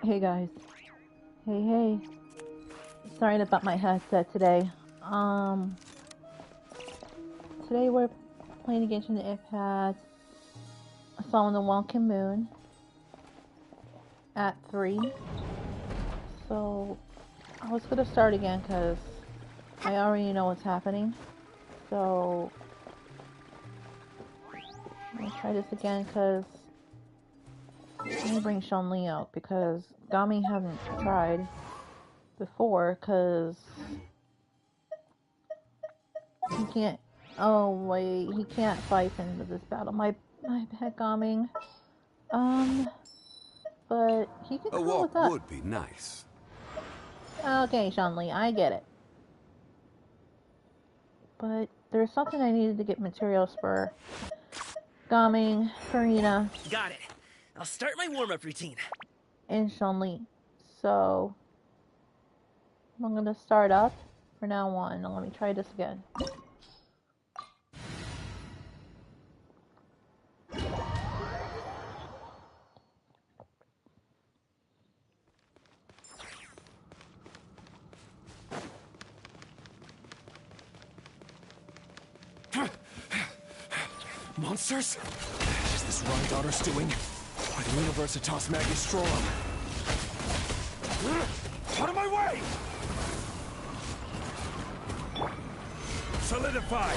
Hey guys. Hey, hey. Sorry about my headset today. Um, Today we're playing Genshin Impact Assault on the Welkin Moon at 3. So, I was gonna start again because I already know what's happening. So, let me try this again because let me bring Sean Lee out because Gami hasn't tried before because he can't. Oh wait, he can't fight into this battle. My bad, Gami. But he can A come walk with us. would be nice. Okay, Sean Lee, I get it. But there's something I needed to get materials for. Gami, Karina, Got it. I'll start my warm-up routine. and Sean Lee. So I'm gonna start up for now on. Let me try this again. Monsters? Is this Run Daughter's doing? Or the Universitas Magistrorum? Out of my way! Solidify!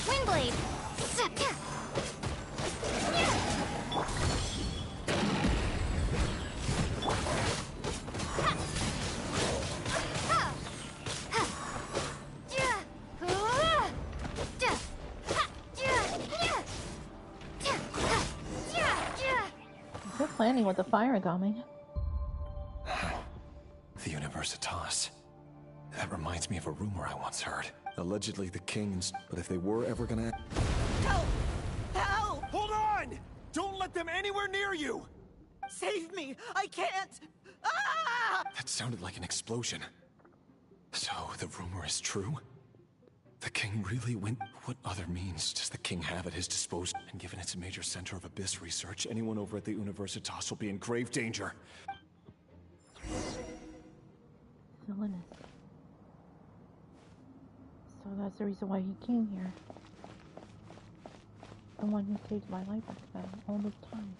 Windblade! You're planning with the fire, Gami. The Universitas. That reminds me of a rumor I once heard. Allegedly the kings, but if they were ever gonna... Help! Help! Hold on! Don't let them anywhere near you! Save me! I can't! Ah! That sounded like an explosion. So, the rumor is true? The king really went... What other means does the king have at his disposal? And given it's a major center of abyss research, anyone over at the Universitas will be in grave danger. Villainous. So that's the reason why he came here. The one who saved my life back then, all this time.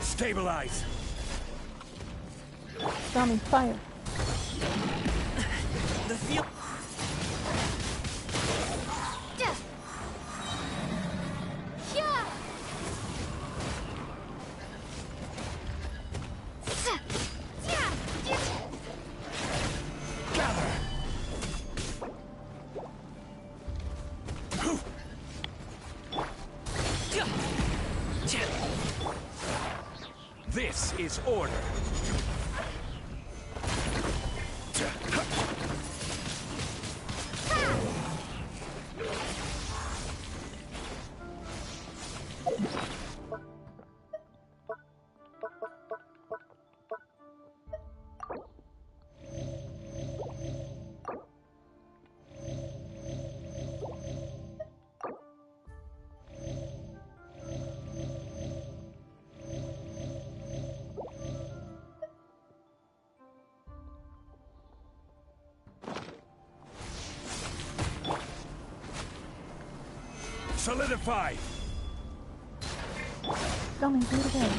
Stabilize! Gami, fire! The feel... This is order. Solidify! Gami, do it again.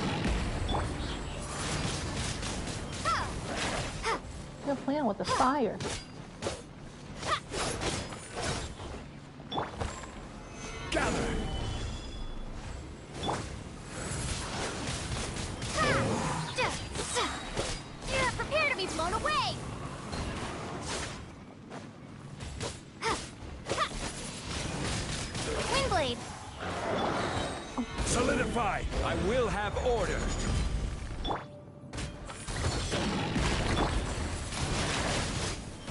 You're playing with the fire. Gather! Prepare to be blown away! Windblade! Solidify! I will have order!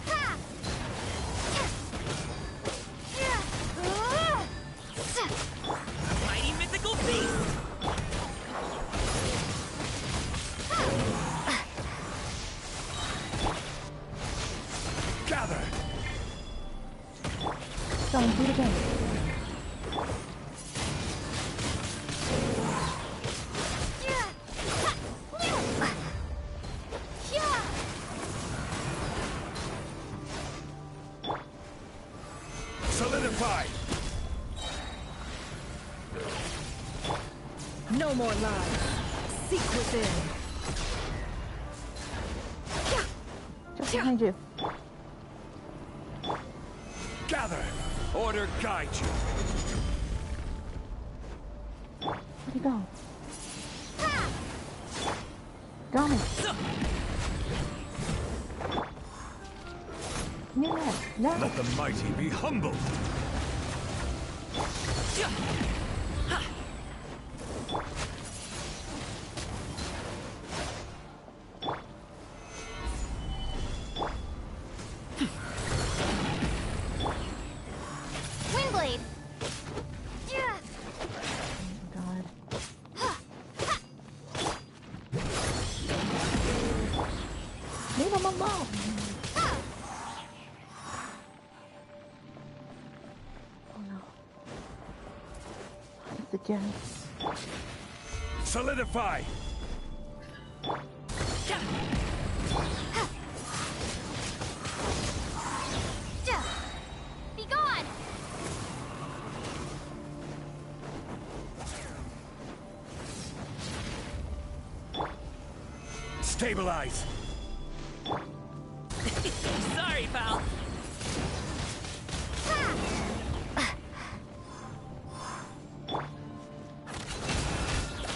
Ha! Don't do it again. Solidify! No more lies. Seek within. Just behind you. Gather! Order guide you! Where'd he go? Got me. Yeah, no. Let the mighty be humbled! Windblade. God. Leave him alone. Oh no. It's again. Solidify! Be gone. Stabilize! Sorry, pal.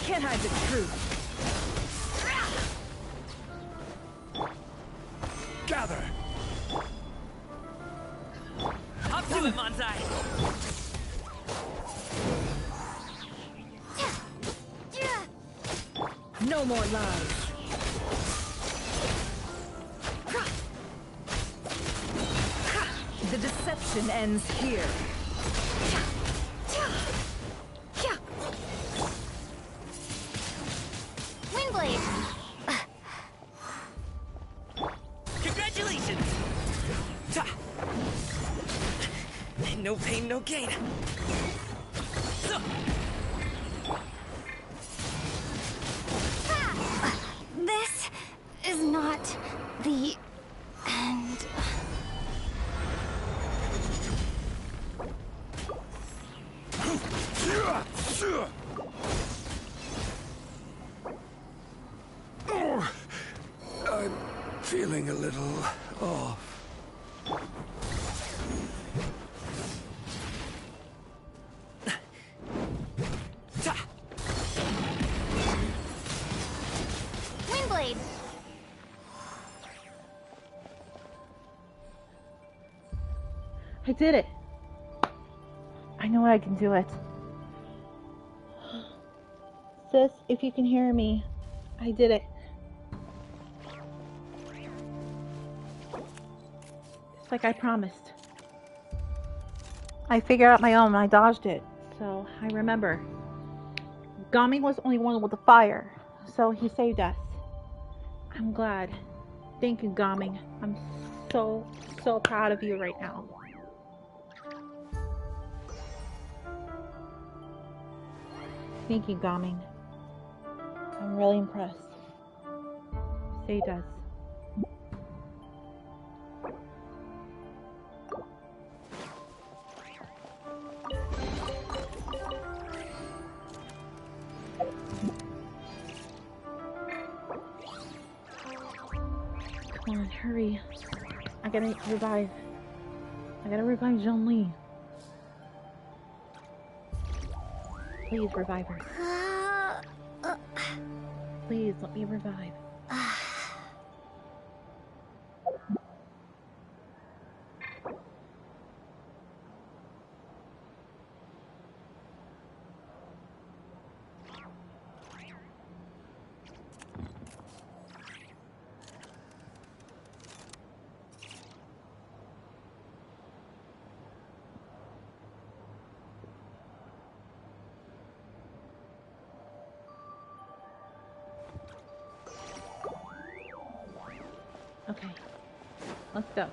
Can't hide the truth. Gather! Up to it, Manzai. No more lies. The deception ends here. Windblade. Congratulations. Ta. No pain, no gain. So, This is not the end. I'm feeling a little off. ta. Windblade. I did it. I know I can do it. Sis, if you can hear me, I did it. It's like I promised. I figured out my own. I dodged it. So I remember. Gami was the only one with the fire. So he saved us. I'm glad. Thank you, Gami. I'm so proud of you right now. Thank you, Gami. I'm really impressed. Saved us. Come on, hurry. I gotta revive. I gotta revive Zhongli. Please revive her. Please let me revive. Okay, let's go.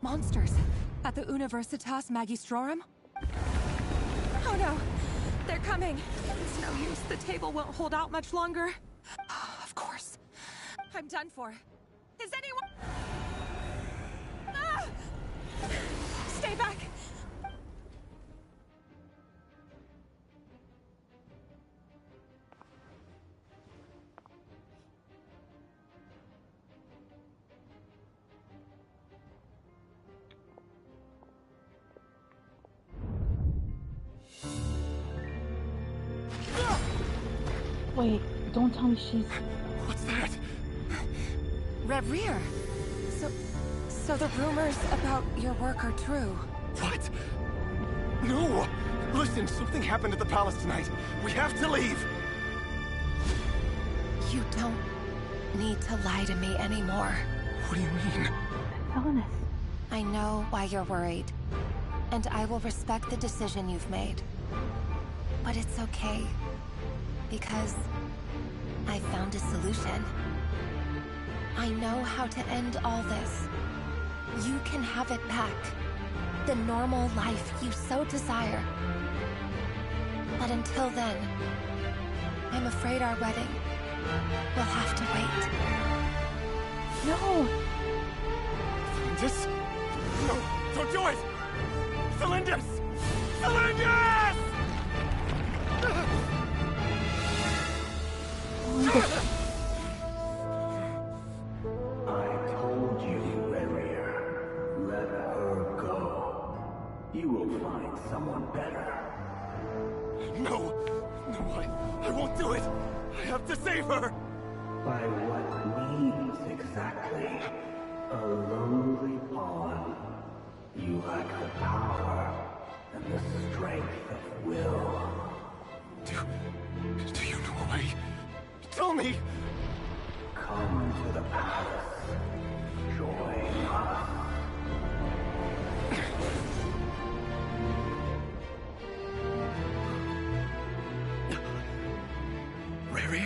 Monsters! At the Universitas Magistrorum? Oh no! They're coming! It's no use. The table won't hold out much longer. Of course. I'm done for. Is anyone... Ah! Stay back! Wait, don't tell me she's... What's that? Reverie! So the rumors about your work are true. What? No! Listen, something happened at the palace tonight. We have to leave! You don't need to lie to me anymore. What do you mean? Helenis. I know why you're worried, and I will respect the decision you've made. But it's okay, because I found a solution. I know how to end all this. You can have it back. The normal life you so desire. But until then, I'm afraid our wedding will have to wait. No! This? No, don't do it! Cylinders! Cylinders! I told you, Warrior. Let her go. You will find someone better. No! No, I won't do it! I have to save her! By what means exactly? A lowly pawn. You lack the power and the strength of will. Do you know a way? Tell me! Come to the palace. Join us. Rary,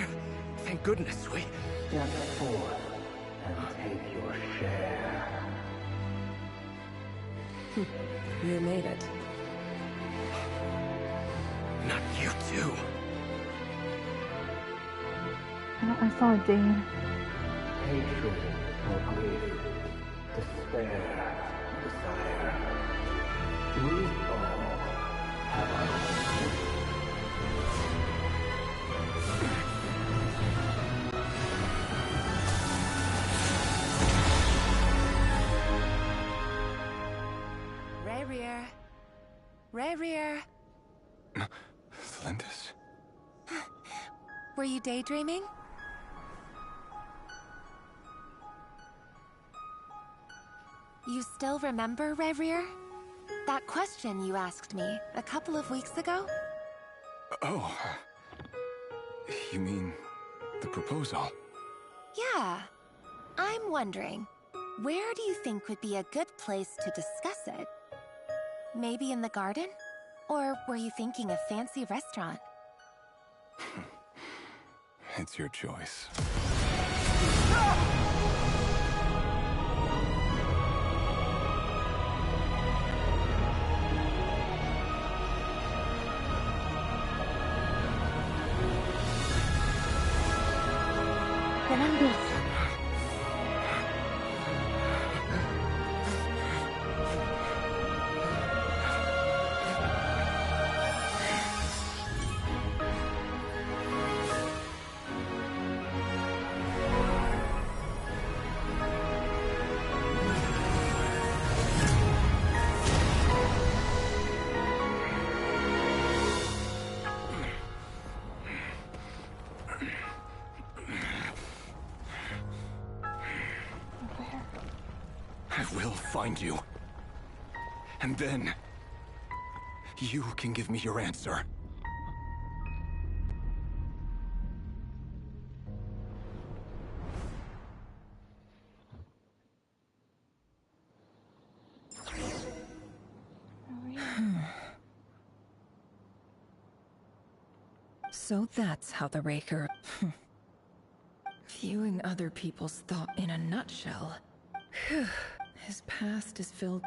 thank goodness we... Step forth and take your share. You made it. Not you too. I saw Dane. Hatred or grief, despair, desire. We all have our own. Reverie. Reverie. Flinders? Were you daydreaming? You still remember, Reverie? That question you asked me a couple of weeks ago? Oh. You mean the proposal? Yeah. I'm wondering, where do you think would be a good place to discuss it? Maybe in the garden? Or were you thinking a fancy restaurant? It's your choice. Columbus. I will find you. And then... you can give me your answer. So that's how the Raker... Viewing other people's thought in a nutshell. His past is filled...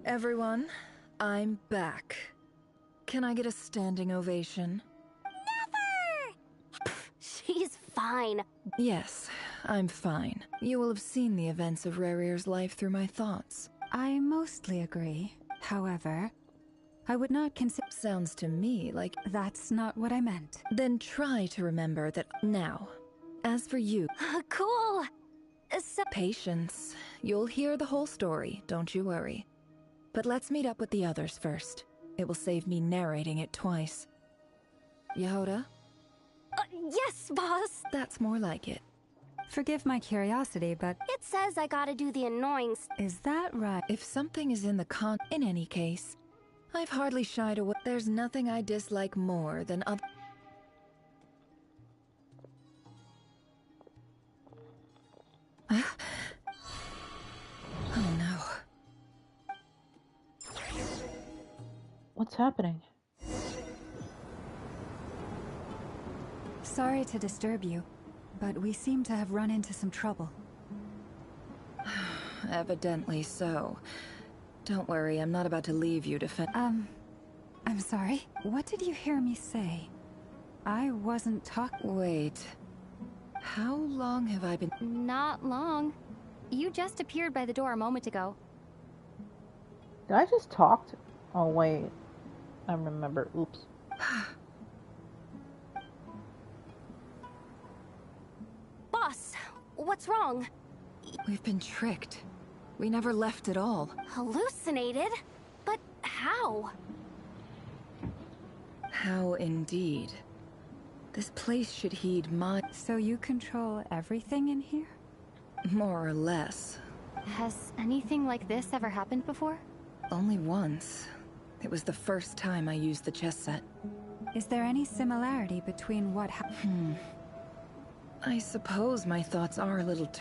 Everyone, I'm back. Can I get a standing ovation? Never! She's fine. Yes, I'm fine. You will have seen the events of Rarir's life through my thoughts. I mostly agree. However, I would not consider... Sounds to me like... That's not what I meant. Then try to remember that now. As for you... Cool. So... Patience. You'll hear the whole story, don't you worry. But let's meet up with the others first. It will save me narrating it twice. Yehoda? Yes, boss. That's more like it. Forgive my curiosity, but... It says I gotta do the annoying Is that right? If something is in the in any case, I've hardly shied away. There's nothing I dislike more than other... Oh no. What's happening? Sorry to disturb you, but we seem to have run into some trouble. Evidently so. Don't worry, I'm not about to leave you to I'm sorry. What did you hear me say? I wasn't talking... Wait. How long have I been... Not long. You just appeared by the door a moment ago. Did I just talk? Oh, wait. I remember. Oops. Boss, what's wrong? We've been tricked. We never left at all. Hallucinated? But how? How indeed. This place should heed my... So you control everything in here? More or less. Has anything like this ever happened before? Only once. It was the first time I used the chess set. Is there any similarity between what happened? I suppose my thoughts are a little...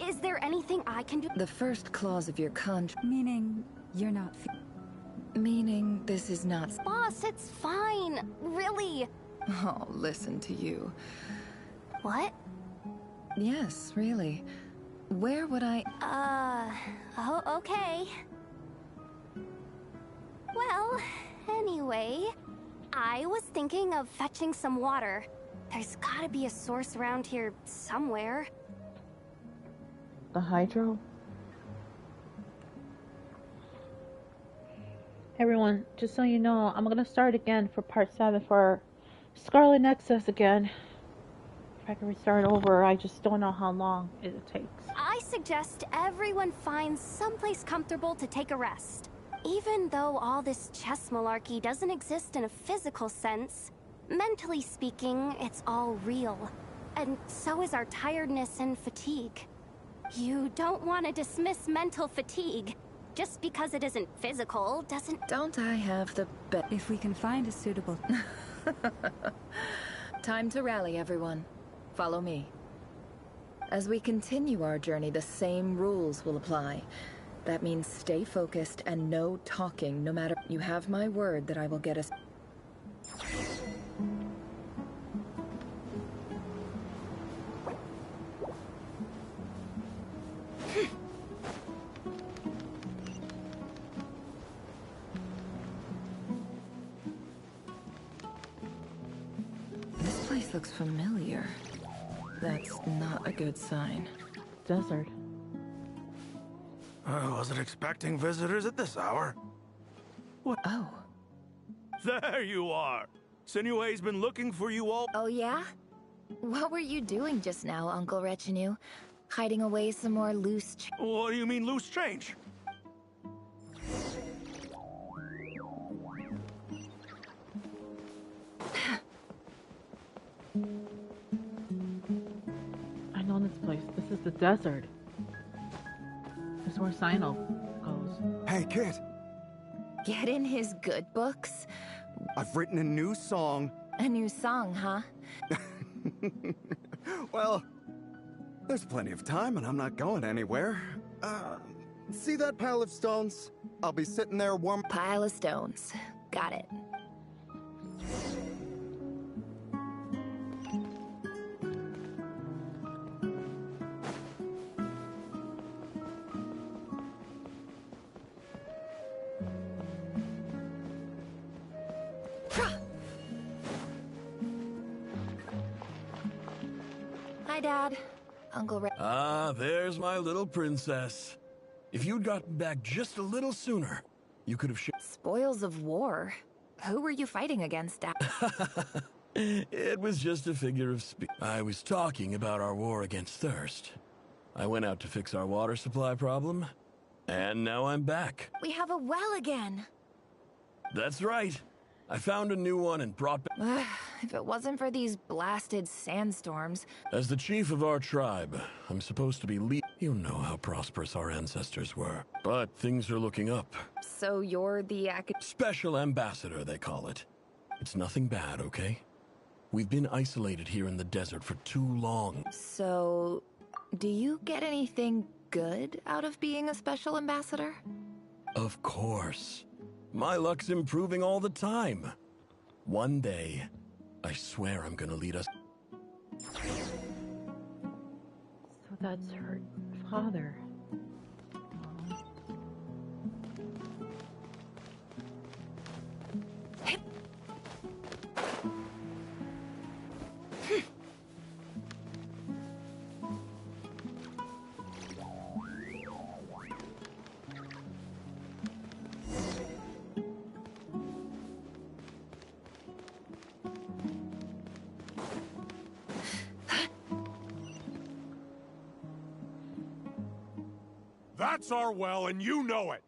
Is there anything I can do? The first clause of your contract... Meaning, you're not... Meaning this is not... Boss, it's fine. Really. Oh, listen to you. What? Yes, really. Where would I... Oh, okay. Well, anyway, I was thinking of fetching some water. There's gotta be a source around here somewhere. The hydro? Everyone, just so you know, I'm gonna start again for part 7 for Scarlet Nexus again. If I can restart over, I just don't know how long it takes. I suggest everyone finds someplace comfortable to take a rest. Even though all this chess malarkey doesn't exist in a physical sense, mentally speaking, it's all real. And so is our tiredness and fatigue. You don't want to dismiss mental fatigue. Just because it isn't physical doesn't... Don't I have the If we can find a suitable... Time to rally, everyone. Follow me. As we continue our journey, the same rules will apply. That means stay focused and no talking, no matter... You have my word that I will get us... This place looks familiar. That's not a good sign. Desert. I wasn't expecting visitors at this hour. Oh. There you are! Sinue's been looking for you all... Oh yeah? What were you doing just now, Uncle Retinue? Hiding away some more loose What do you mean, loose change? I know this place. This is the desert. This is where Sino goes. Hey, kid. Get in his good books? I've written a new song. A new song, huh? Well, there's plenty of time and I'm not going anywhere. See that pile of stones? I'll be sitting there warm. Pile of stones. Got it. Hi, Dad. Uncle Ray. Ah, there's my little princess. If you'd gotten back just a little sooner, you could have Spoils of war? Who were you fighting against, Dad? It was just a figure of speech. I was talking about our war against thirst. I went out to fix our water supply problem, and now I'm back. We have a well again. That's right. I found a new one and brought back... If it wasn't for these blasted sandstorms... As the chief of our tribe, I'm supposed to be You know how prosperous our ancestors were. But things are looking up. So you're the Special ambassador, they call it. It's nothing bad, okay? We've been isolated here in the desert for too long. So, do you get anything good out of being a special ambassador? Of course. My luck's improving all the time. One day, I swear I'm gonna lead us... So that's her father. That's our well, and you know it.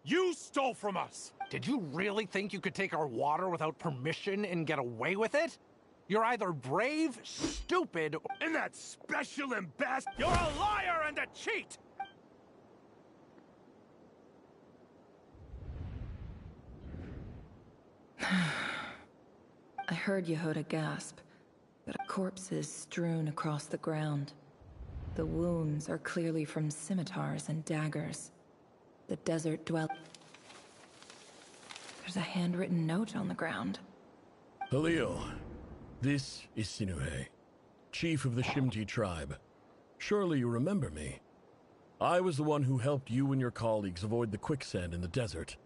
You stole from us. Did you really think you could take our water without permission and get away with it? You're either brave, stupid, and that special ambassador. You're a liar and a cheat! I heard Yehuda gasp, but corpses strewn across the ground. The wounds are clearly from scimitars and daggers. The desert dwell... There's a handwritten note on the ground. Halil, this is Sinuhe, chief of the Shimti tribe. Surely you remember me. I was the one who helped you and your colleagues avoid the quicksand in the desert.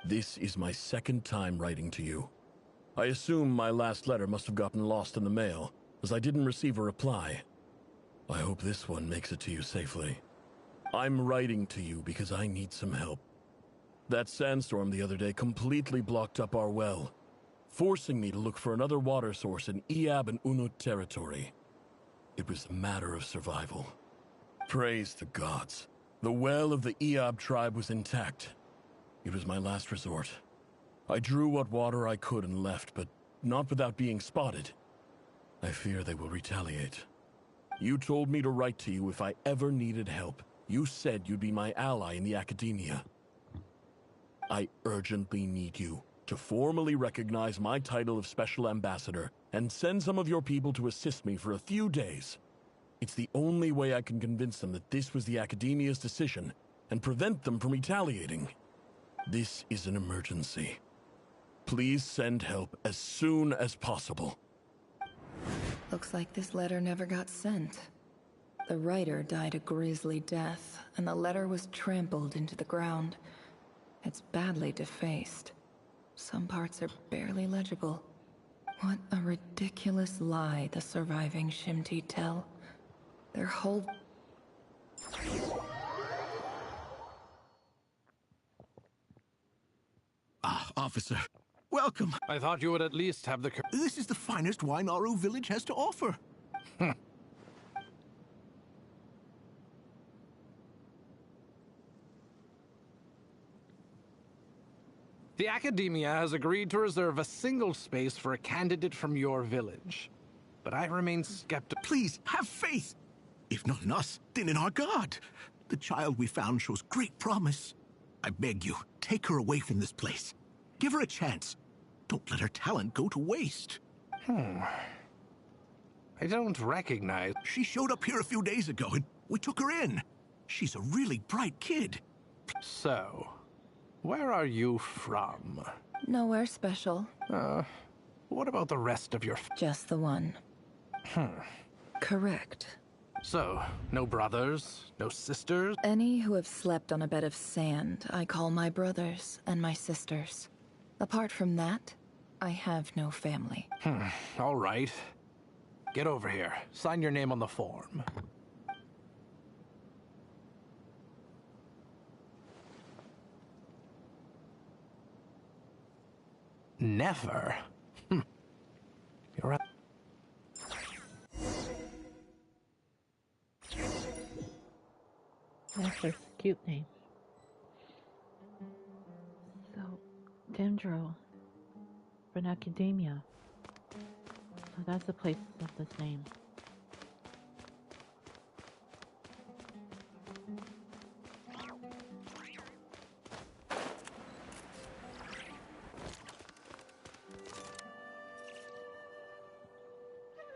This is my second time writing to you. I assume my last letter must have gotten lost in the mail, as I didn't receive a reply. I hope this one makes it to you safely. I'm writing to you because I need some help. That sandstorm the other day completely blocked up our well, forcing me to look for another water source in Iab and Unut territory. It was a matter of survival. Praise the gods. The well of the Iab tribe was intact. It was my last resort. I drew what water I could and left, but not without being spotted. I fear they will retaliate. You told me to write to you if I ever needed help. You said you'd be my ally in the academia. I urgently need you to formally recognize my title of Special Ambassador and send some of your people to assist me for a few days. It's the only way I can convince them that this was the academia's decision and prevent them from retaliating. This is an emergency. Please send help as soon as possible. Looks like this letter never got sent. The writer died a grisly death, and the letter was trampled into the ground. It's badly defaced. Some parts are barely legible. What a ridiculous lie the surviving Shimti tell. Their whole... Ah, officer. Welcome. I thought you would at least have the... This is the finest wine Aru village has to offer. The Academia has agreed to reserve a single space for a candidate from your village. But I remain skeptical. Please, have faith. If not in us, then in our god. The child we found shows great promise. I beg you, take her away from this place. Give her a chance. Don't let her talent go to waste. I don't recognize... She showed up here a few days ago, and we took her in. She's a really bright kid. So, where are you from? Nowhere special. What about the rest of your... Just the one. Correct. So, no brothers, no sisters? Any who have slept on a bed of sand, I call my brothers and my sisters. Apart from that, I have no family. All right. Get over here. Sign your name on the form. Never? You're right. That's a cute name. So, Dendro, from academia. So that's the place of this name.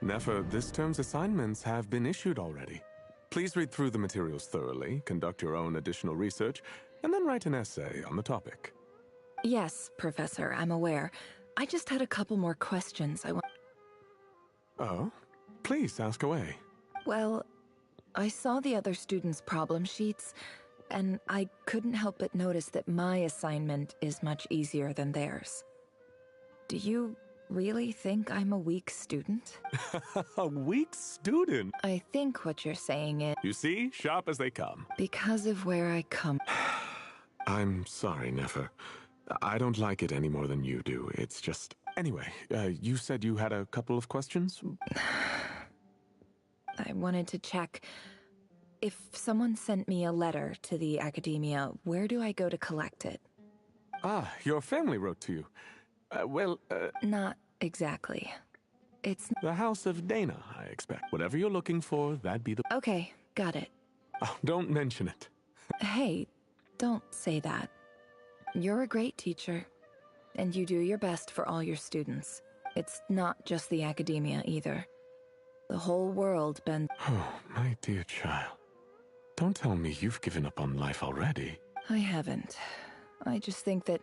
Nefer, this term's assignments have been issued already. Please read through the materials thoroughly, conduct your own additional research, and then write an essay on the topic. Yes, Professor, I'm aware. I just had a couple more questions I want. Oh? Please, ask away. Well, I saw the other students' problem sheets, and I couldn't help but notice that my assignment is much easier than theirs. Do you really think I'm a weak student? A weak student? I think what you're saying is... You see? Sharp as they come. Because of where I come... I'm sorry, Nefer. I don't like it any more than you do. It's just... Anyway, you said you had a couple of questions? I wanted to check. If someone sent me a letter to the academia, where do I go to collect it? Ah, your family wrote to you. Not exactly. It's... The House of Dana, I expect. Whatever you're looking for, that'd be the... Okay, got it. Oh, don't mention it. Hey, don't say that. You're a great teacher, and you do your best for all your students. It's not just the academia, either. The whole world bends... Oh, my dear child. Don't tell me you've given up on life already. I haven't. I just think that...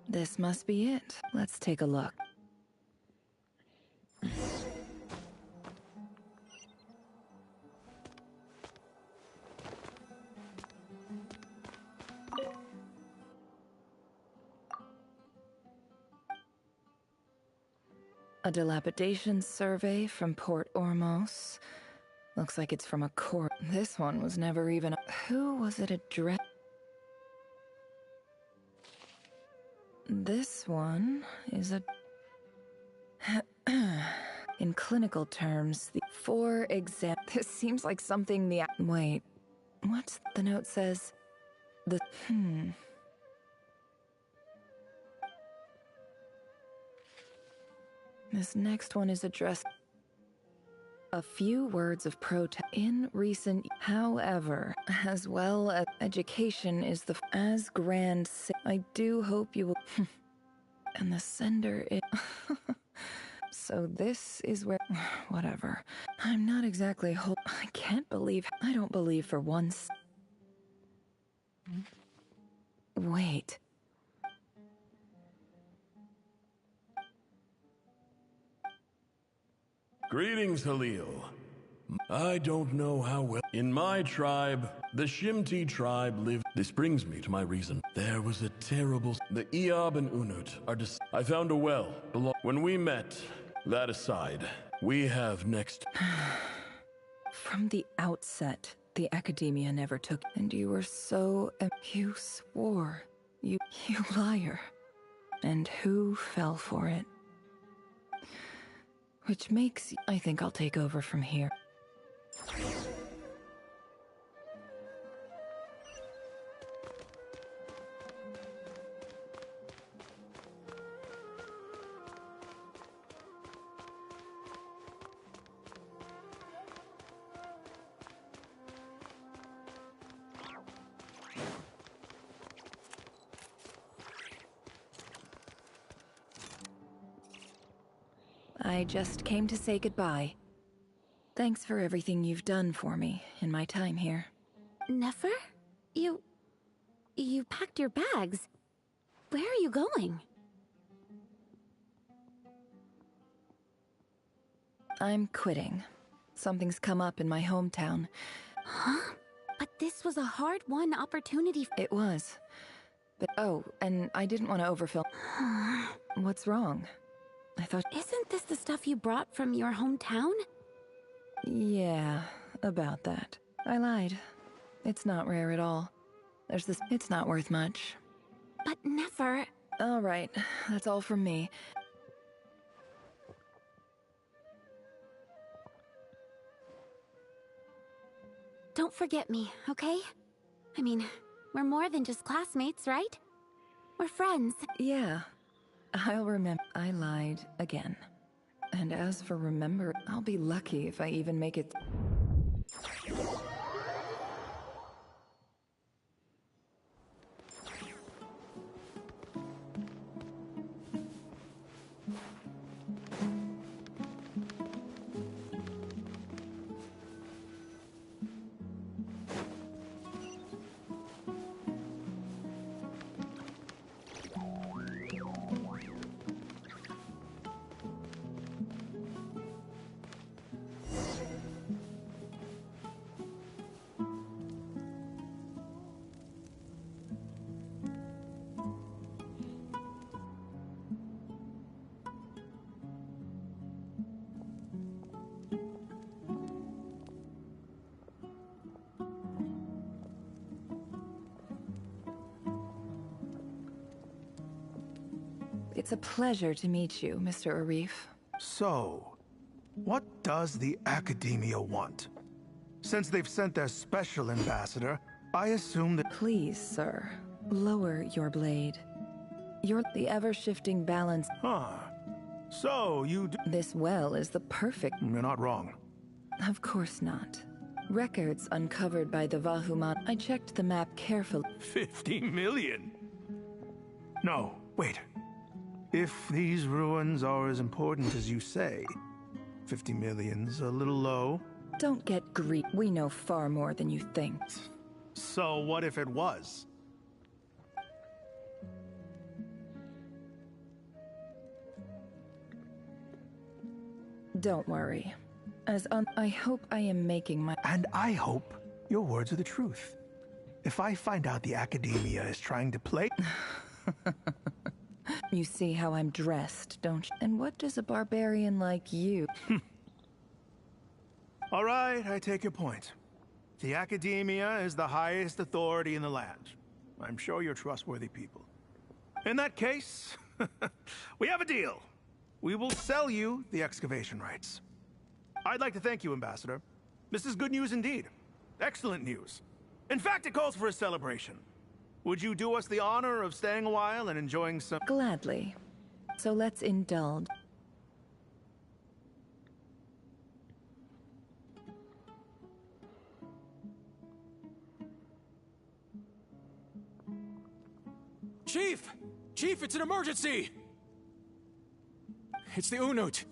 This must be it. Let's take a look. A dilapidation survey from Port Ormos. Looks like it's from a court. This one was never even... Who was it addressed? This one is a... In clinical terms, for example... This seems like something the... Wait, what's the note says? This next one is addressed... A few words of protest in recent... However, as well as education is the... As grand... I do hope you will... And the sender is... So this is where... Whatever. I'm not exactly I can't believe... I don't believe for once... Wait... Greetings, Halil. I don't know how well... In my tribe, the Shimti tribe lived... This brings me to my reason. There was a terrible... The Eob and Unut are I found a well. When we met, that aside, we have next... From the outset, the academia never took... And you were so... You swore. You liar. And who fell for it? Which makes... I think I'll take over from here. I just came to say goodbye. Thanks for everything you've done for me in my time here. Nefer? You packed your bags. Where are you going? I'm quitting. Something's come up in my hometown. Huh? But this was a hard-won opportunity. It was. But oh, and I didn't want to overfill. What's wrong? I thought... Isn't this the stuff you brought from your hometown? Yeah, about that. I lied. It's not rare at all. There's this... It's not worth much. But Nefer... All right, that's all from me. Don't forget me, okay? I mean, we're more than just classmates, right? We're friends. Yeah. I'll remember. I lied again. And as for remember, I'll be lucky if I even make it. It's a pleasure to meet you, Mr. Arif. So, what does the Academia want? Since they've sent their special ambassador, I assume that... Please, sir, lower your blade. You're the ever-shifting balance... Huh. So, you do... This well is the perfect... You're not wrong. Of course not. Records uncovered by the Vahuman... I checked the map carefully. 50 million? No, wait. If these ruins are as important as you say, 50 million's a little low. Don't get greedy. We know far more than you think. So what if it was? Don't worry. I hope I am making my... And I hope your words are the truth. If I find out the Academia is trying to play... You see how I'm dressed, don't you? And what does a barbarian like you... All right, I take your point. The Academia is the highest authority in the land. I'm sure you're trustworthy people. In that case, we have a deal. We will sell you the excavation rights. I'd like to thank you, Ambassador. This is good news indeed. Excellent news. In fact, it calls for a celebration. Would you do us the honor of staying a while and enjoying some... Gladly. So let's indulge. Chief! Chief, it's an emergency! It's the Unut.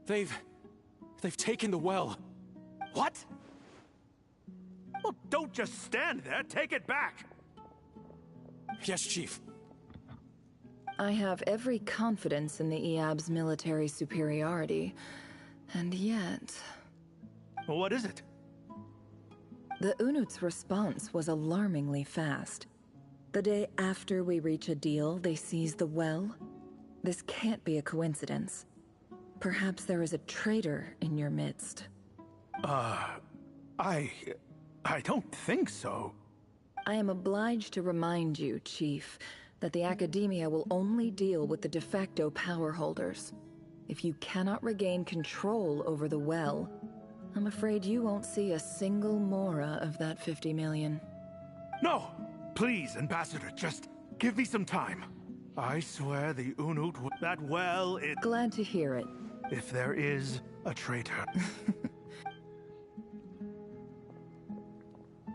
They've taken the well. What? Well, don't just stand there. Take it back. Yes, Chief. I have every confidence in the Eab's military superiority, and yet... Well, what is it? The Unut's response was alarmingly fast. The day after we reach a deal, they seize the well. This can't be a coincidence. Perhaps there is a traitor in your midst. I don't think so. I am obliged to remind you, Chief, that the Academia will only deal with the de facto power holders. If you cannot regain control over the well, I'm afraid you won't see a single mora of that 50 million. No! Please, Ambassador, just give me some time. I swear the Unut that well it... Glad to hear it. If there is a traitor.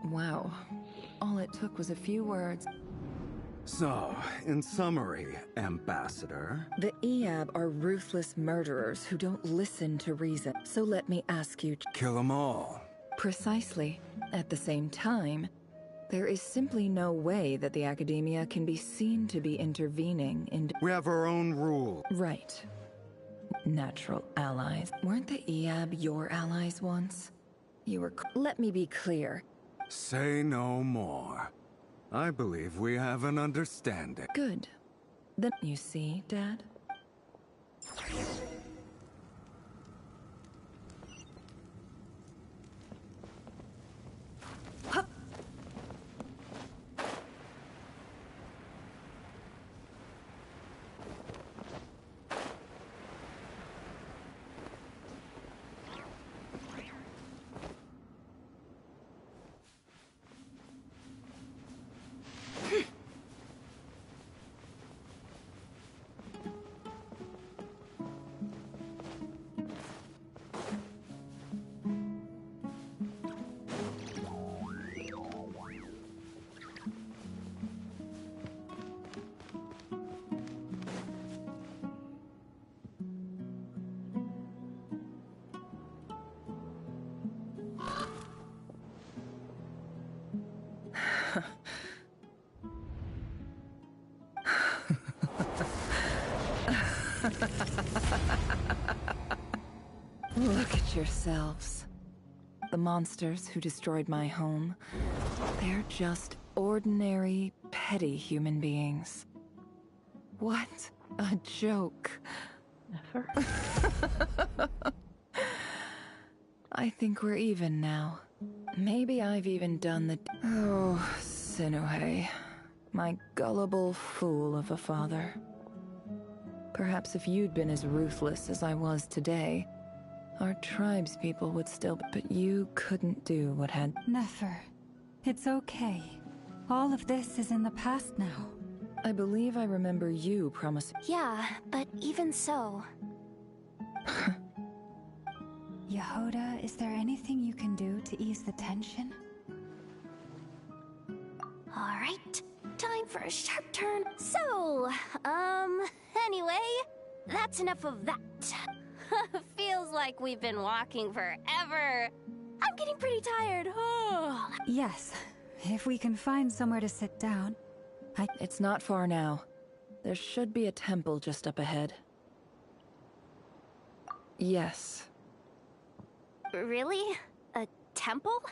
Wow. All it took was a few words. So, in summary, Ambassador... The Eab are ruthless murderers who don't listen to reason. So let me ask you... Kill them all. Precisely. At the same time, there is simply no way that the Academia can be seen to be intervening in... We have our own rules. Right. Natural allies. Weren't the Eab your allies once? You were... Let me be clear. Say no more. I believe we have an understanding. Good. Then you see, Dad? Look at yourselves. The monsters who destroyed my home, they're just ordinary, petty human beings. What a joke. Never. I think we're even now. Maybe I've even done the... Oh, Sinuhe. My gullible fool of a father. Perhaps if you'd been as ruthless as I was today, our tribespeople would still... But you couldn't do what had... Nefer, it's okay. All of this is in the past now. I believe I remember you promising... Yeah, but even so... Yehoda, is there anything you can do to ease the tension? Alright, time for a sharp turn. So, anyway, that's enough of that. Feels like we've been walking forever. I'm getting pretty tired. Yes, if we can find somewhere to sit down. It's not far now. There should be a temple just up ahead. Yes. Really? A temple?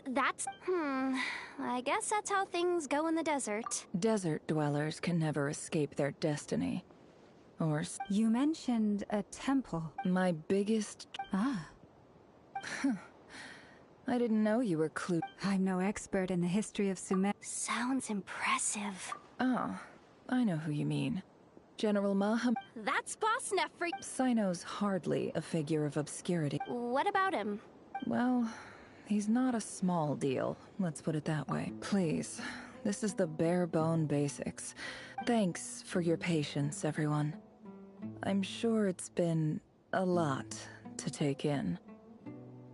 That's... I guess that's how things go in the desert. Desert dwellers can never escape their destiny. Or... You mentioned a temple. My biggest... Ah. I didn't know you were I'm no expert in the history of Sumer. Sounds impressive. Oh, I know who you mean. General Maham... That's Boss Nefri. Sino's hardly a figure of obscurity. What about him? Well, he's not a small deal, let's put it that way. Please, this is the bare-bone basics. Thanks for your patience, everyone. I'm sure it's been a lot to take in.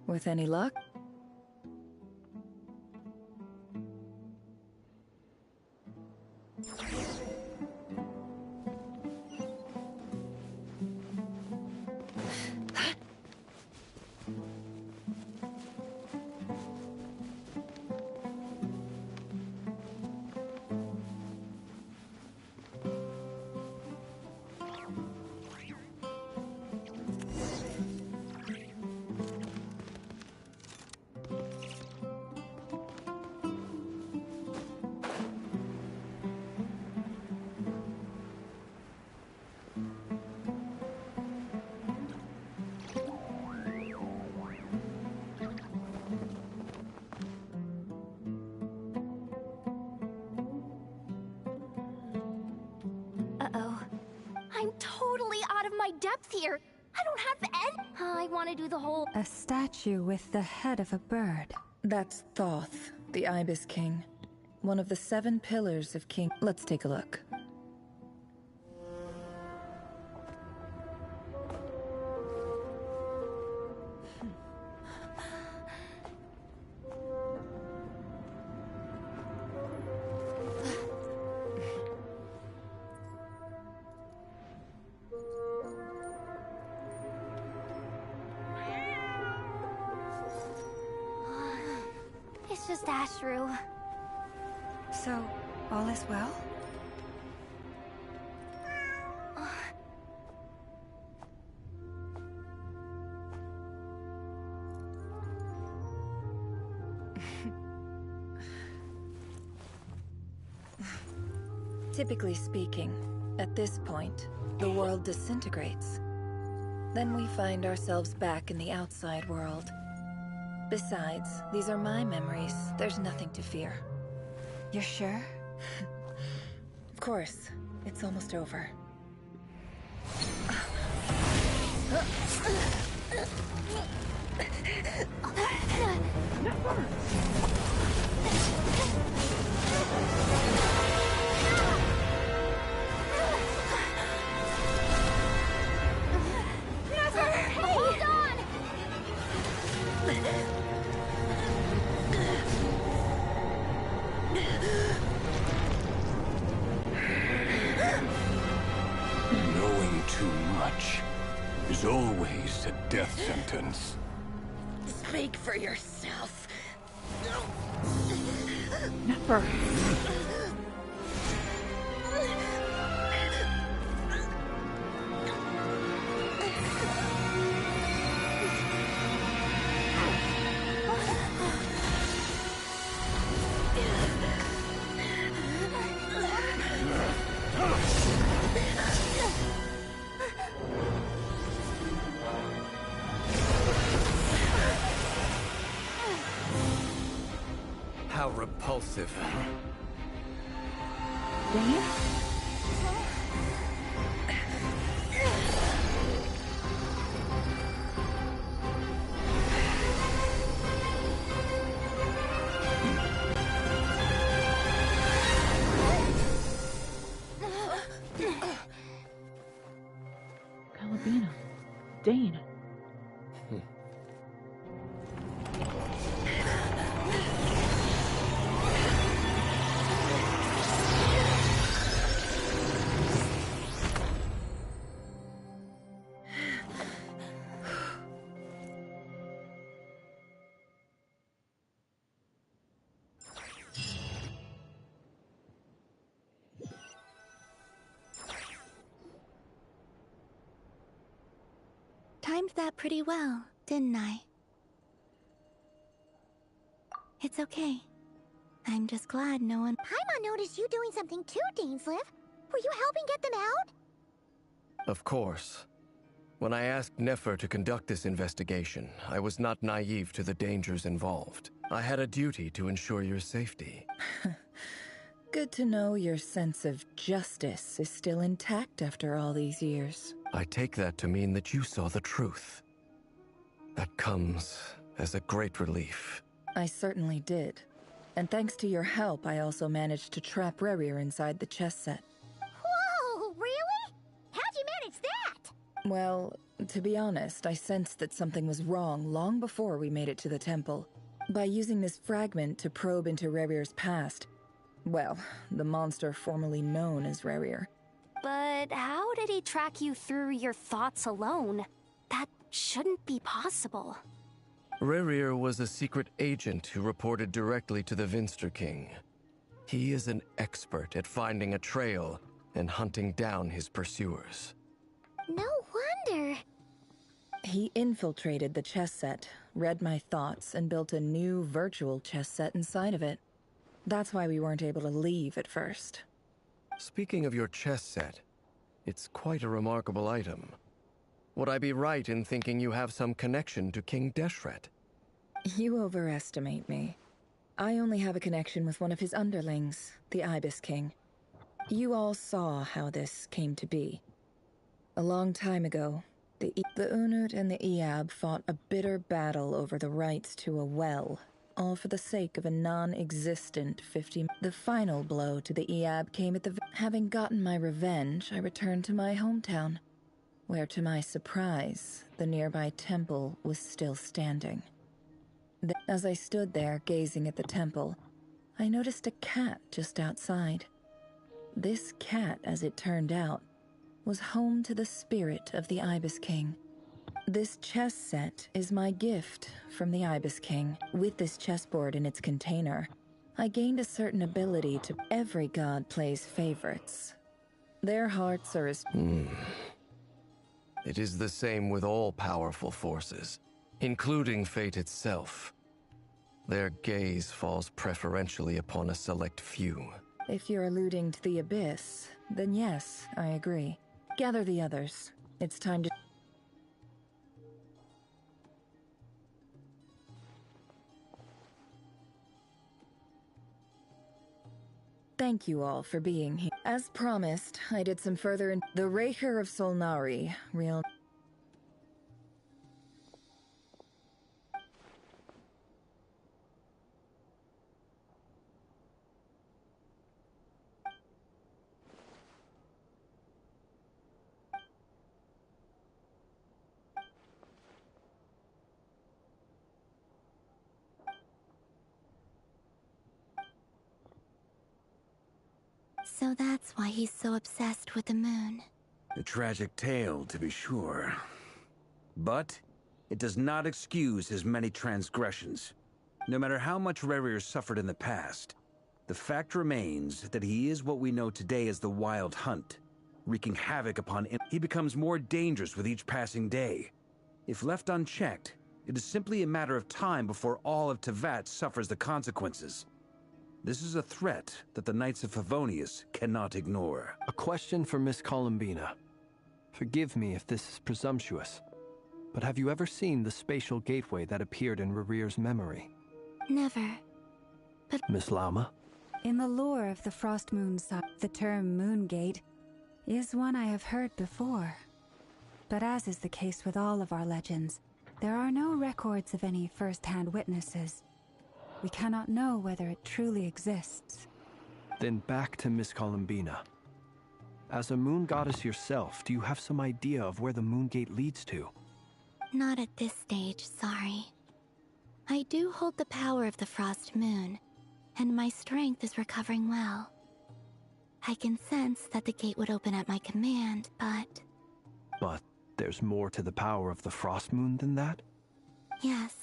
With any luck... here. I don't have any. I want to do the whole. A statue with the head of a bird. That's Thoth, the Ibis King. One of the 7 pillars of King. Let's take a look. It's just Ashru. So, all is well? Typically speaking, at this point, the world disintegrates. Then we find ourselves back in the outside world. Besides, these are my memories. There's nothing to fear. You're sure? Of course. It's almost over. Hold on! Knowing too much is always a death sentence. Speak for yourself. Never. How repulsive. Dane? Calabina. Dane. Timed that pretty well, didn't I? It's okay. I'm just glad no one... Paimon noticed you doing something too, Dainsleif. Were you helping get them out? Of course. When I asked Nefer to conduct this investigation, I was not naive to the dangers involved. I had a duty to ensure your safety. Good to know your sense of justice is still intact after all these years. I take that to mean that you saw the truth. That comes as a great relief. I certainly did. And thanks to your help, I also managed to trap Rerir inside the chess set. Whoa, really? How'd you manage that? Well, to be honest, I sensed that something was wrong long before we made it to the temple. By using this fragment to probe into Rerir's past, well, the monster formerly known as Rerir. But how did he track you through your thoughts alone? That shouldn't be possible. Rerir was a secret agent who reported directly to the Vinster King. He is an expert at finding a trail and hunting down his pursuers. No wonder. He infiltrated the chess set, read my thoughts, and built a new virtual chess set inside of it. That's why we weren't able to leave at first. Speaking of your chess set, it's quite a remarkable item. Would I be right in thinking you have some connection to King Deshret? You overestimate me. I only have a connection with one of his underlings, the Ibis King. You all saw how this came to be. A long time ago, The Unut and the Eab fought a bitter battle over the rights to a well, all for the sake of a non-existent 50. The final blow to the Eab came at the. Having gotten my revenge, I returned to my hometown, where to my surprise, the nearby temple was still standing. As I stood there gazing at the temple, I noticed a cat just outside. This cat, as it turned out, was home to the spirit of the Ibis King. This chess set is my gift from the Ibis King. With this chessboard in its container, I gained a certain ability to. Every god plays favorites. Their hearts are as. It is the same with all powerful forces, including fate itself. Their gaze falls preferentially upon a select few. If you're alluding to the Abyss, then yes, I agree. Gather the others. It's time to... Thank you all for being here. As promised, I did some further the Raker of Solnari, real... So that's why he's so obsessed with the moon. A tragic tale, to be sure. But it does not excuse his many transgressions. No matter how much Rerir suffered in the past, the fact remains that he is what we know today as the Wild Hunt, wreaking havoc upon him. He becomes more dangerous with each passing day. If left unchecked, it is simply a matter of time before all of Tevat suffers the consequences. This is a threat that the Knights of Favonius cannot ignore. A question for Miss Columbina. Forgive me if this is presumptuous, but have you ever seen the spatial gateway that appeared in Rerir's memory? Never. But Miss Lama? In the lore of the Frost Moon side, the term Moongate is one I have heard before. But as is the case with all of our legends, there are no records of any first-hand witnesses. We cannot know whether it truly exists. Then back to Miss Columbina. As a moon goddess yourself, do you have some idea of where the Moongate leads to? not at this stage, sorry. I do hold the power of the Frost Moon, and my strength is recovering well. I can sense that the gate would open at my command, but... But there's more to the power of the Frost Moon than that? Yes.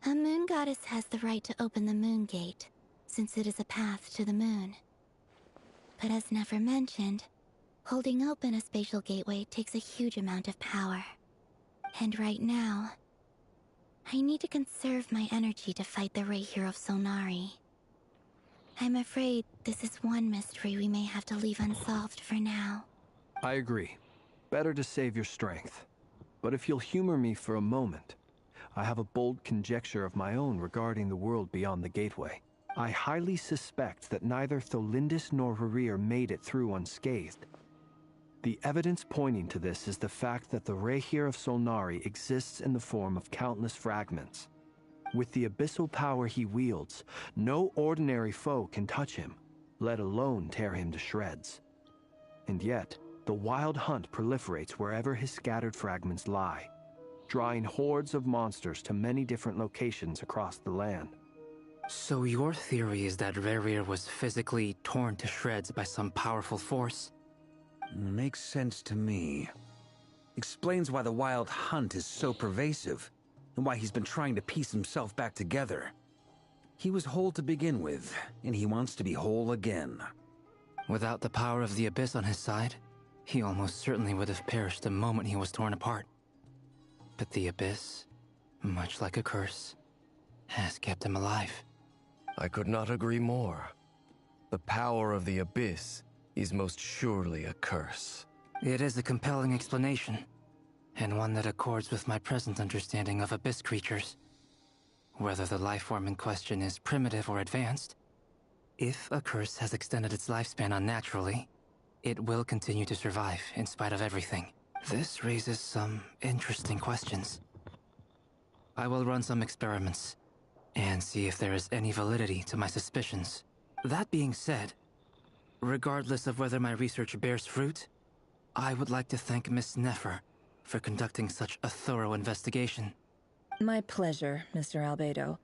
A moon goddess has the right to open the moon gate, since it is a path to the moon. But as never mentioned, holding open a spatial gateway takes a huge amount of power. And right now, I need to conserve my energy to fight the Raher of Solnari. I'm afraid this is one mystery we may have to leave unsolved for now. I agree. Better to save your strength. But if you'll humor me for a moment, I have a bold conjecture of my own regarding the world beyond the gateway. I highly suspect that neither Tholindis nor Rerir made it through unscathed. The evidence pointing to this is the fact that the Raher of Solnari exists in the form of countless fragments. With the abyssal power he wields, no ordinary foe can touch him, let alone tear him to shreds. And yet, the Wild Hunt proliferates wherever his scattered fragments lie, drawing hordes of monsters to many different locations across the land. So your theory is that Rerir was physically torn to shreds by some powerful force? Makes sense to me. Explains why the Wild Hunt is so pervasive, and why he's been trying to piece himself back together. He was whole to begin with, and he wants to be whole again. Without the power of the Abyss on his side, he almost certainly would have perished the moment he was torn apart. But the Abyss, much like a curse, has kept him alive. I could not agree more. The power of the Abyss is most surely a curse. It is a compelling explanation, and one that accords with my present understanding of Abyss creatures. Whether the life form in question is primitive or advanced, if a curse has extended its lifespan unnaturally, it will continue to survive in spite of everything. This raises some interesting questions. I will run some experiments and see if there is any validity to my suspicions. That being said, regardless of whether my research bears fruit, I would like to thank Miss Nefer for conducting such a thorough investigation. My pleasure, Mr. Albedo.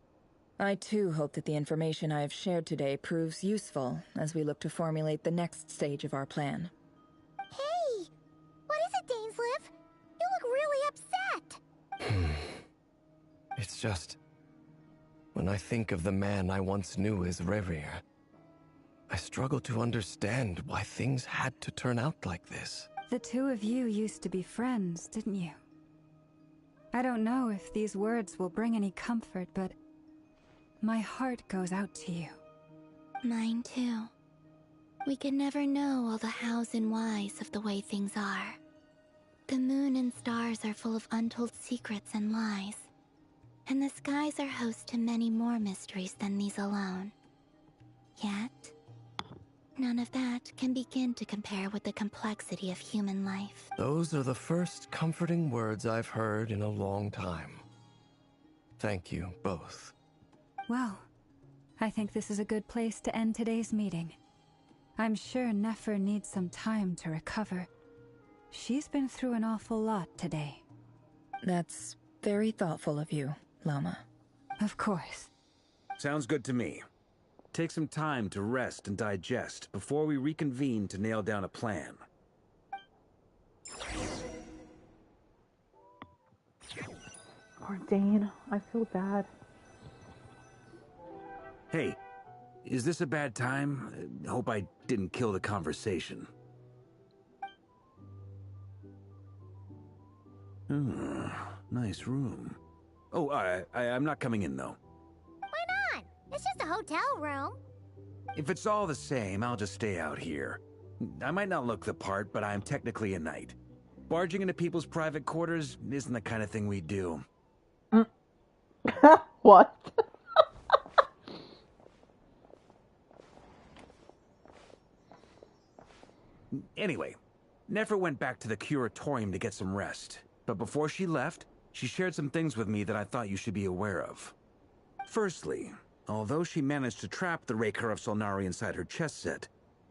I too hope that the information I have shared today proves useful as we look to formulate the next stage of our plan. Hey! What is it, Dainsleif? You look really upset! It's just... when I think of the man I once knew as Rerir, I struggle to understand why things had to turn out like this. The two of you used to be friends, didn't you? I don't know if these words will bring any comfort, but my heart goes out to you. Mine too. We can never know all the hows and whys of the way things are. The moon and stars are full of untold secrets and lies. And the skies are host to many more mysteries than these alone. Yet, none of that can begin to compare with the complexity of human life. Those are the first comforting words I've heard in a long time. Thank you, both. Well, I think this is a good place to end today's meeting. I'm sure Nefer needs some time to recover. She's been through an awful lot today. That's very thoughtful of you, Lama. Of course. Sounds good to me. Take some time to rest and digest before we reconvene to nail down a plan. Poor Dane. I feel bad. Hey, is this a bad time? Hope I didn't kill the conversation. Nice room. Oh, I'm not coming in, though. Why not? It's just a hotel room. If it's all the same, I'll just stay out here. I might not look the part, but I'm technically a knight. Barging into people's private quarters isn't the kind of thing we do. What? Anyway, Nefer went back to the curatorium to get some rest. But before she left, she shared some things with me that I thought you should be aware of. Firstly, although she managed to trap the Raker of Solnari inside her chest set,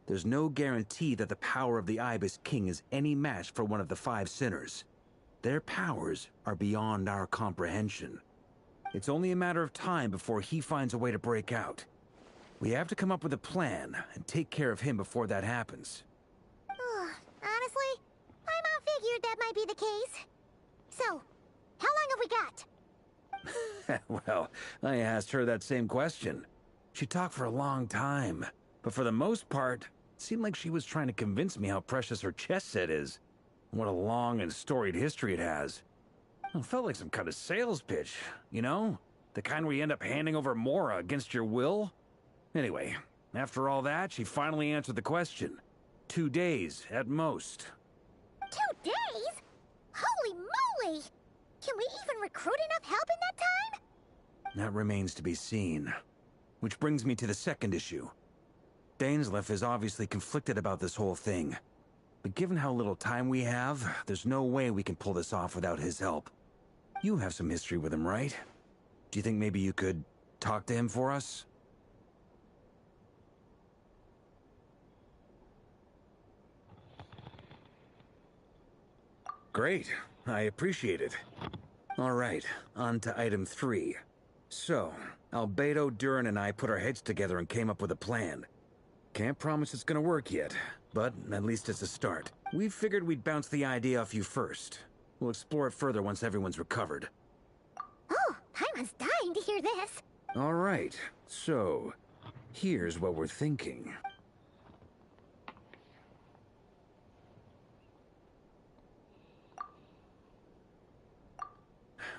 there's no guarantee that the power of the Ibis King is any match for one of the 5 sinners. Their powers are beyond our comprehension. It's only a matter of time before he finds a way to break out. We have to come up with a plan and take care of him before that happens. Honestly, my mom figured that might be the case. So, how long have we got? Well, I asked her that same question. She talked for a long time, but for the most part, it seemed like she was trying to convince me how precious her chess set is. What a long and storied history it has. It felt like some kind of sales pitch, you know? The kind where you end up handing over Mora against your will? Anyway, after all that, she finally answered the question. 2 days, at most. 2 days? Holy moly! Can we even recruit enough help in that time? That remains to be seen. Which brings me to the second issue. Dainsleif is obviously conflicted about this whole thing. But given how little time we have, there's no way we can pull this off without his help. You have some history with him, right? Do you think maybe you could talk to him for us? Great. I appreciate it. All right, on to item 3. So, Albedo, Durin, and I put our heads together and came up with a plan. Can't promise it's gonna work yet, but at least it's a start. We figured we'd bounce the idea off you first. We'll explore it further once everyone's recovered. Oh, Paimon's dying to hear this. All right, so here's what we're thinking.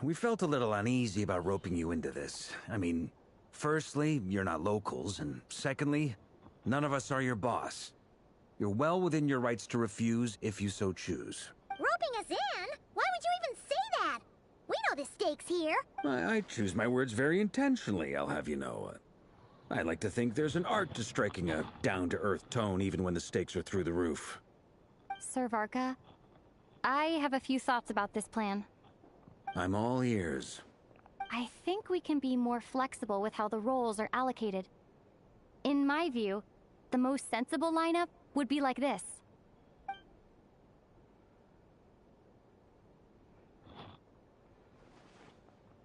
We felt a little uneasy about roping you into this. I mean, firstly, you're not locals, and secondly, none of us are your boss. You're well within your rights to refuse if you so choose. Roping us in? Why would you even say that? We know the stakes here. I choose my words very intentionally, I'll have you know. I like to think there's an art to striking a down-to-earth tone even when the stakes are through the roof. Sir Varka, I have a few thoughts about this plan. I'm all ears. I think we can be more flexible with how the roles are allocated. In my view, the most sensible lineup would be like this.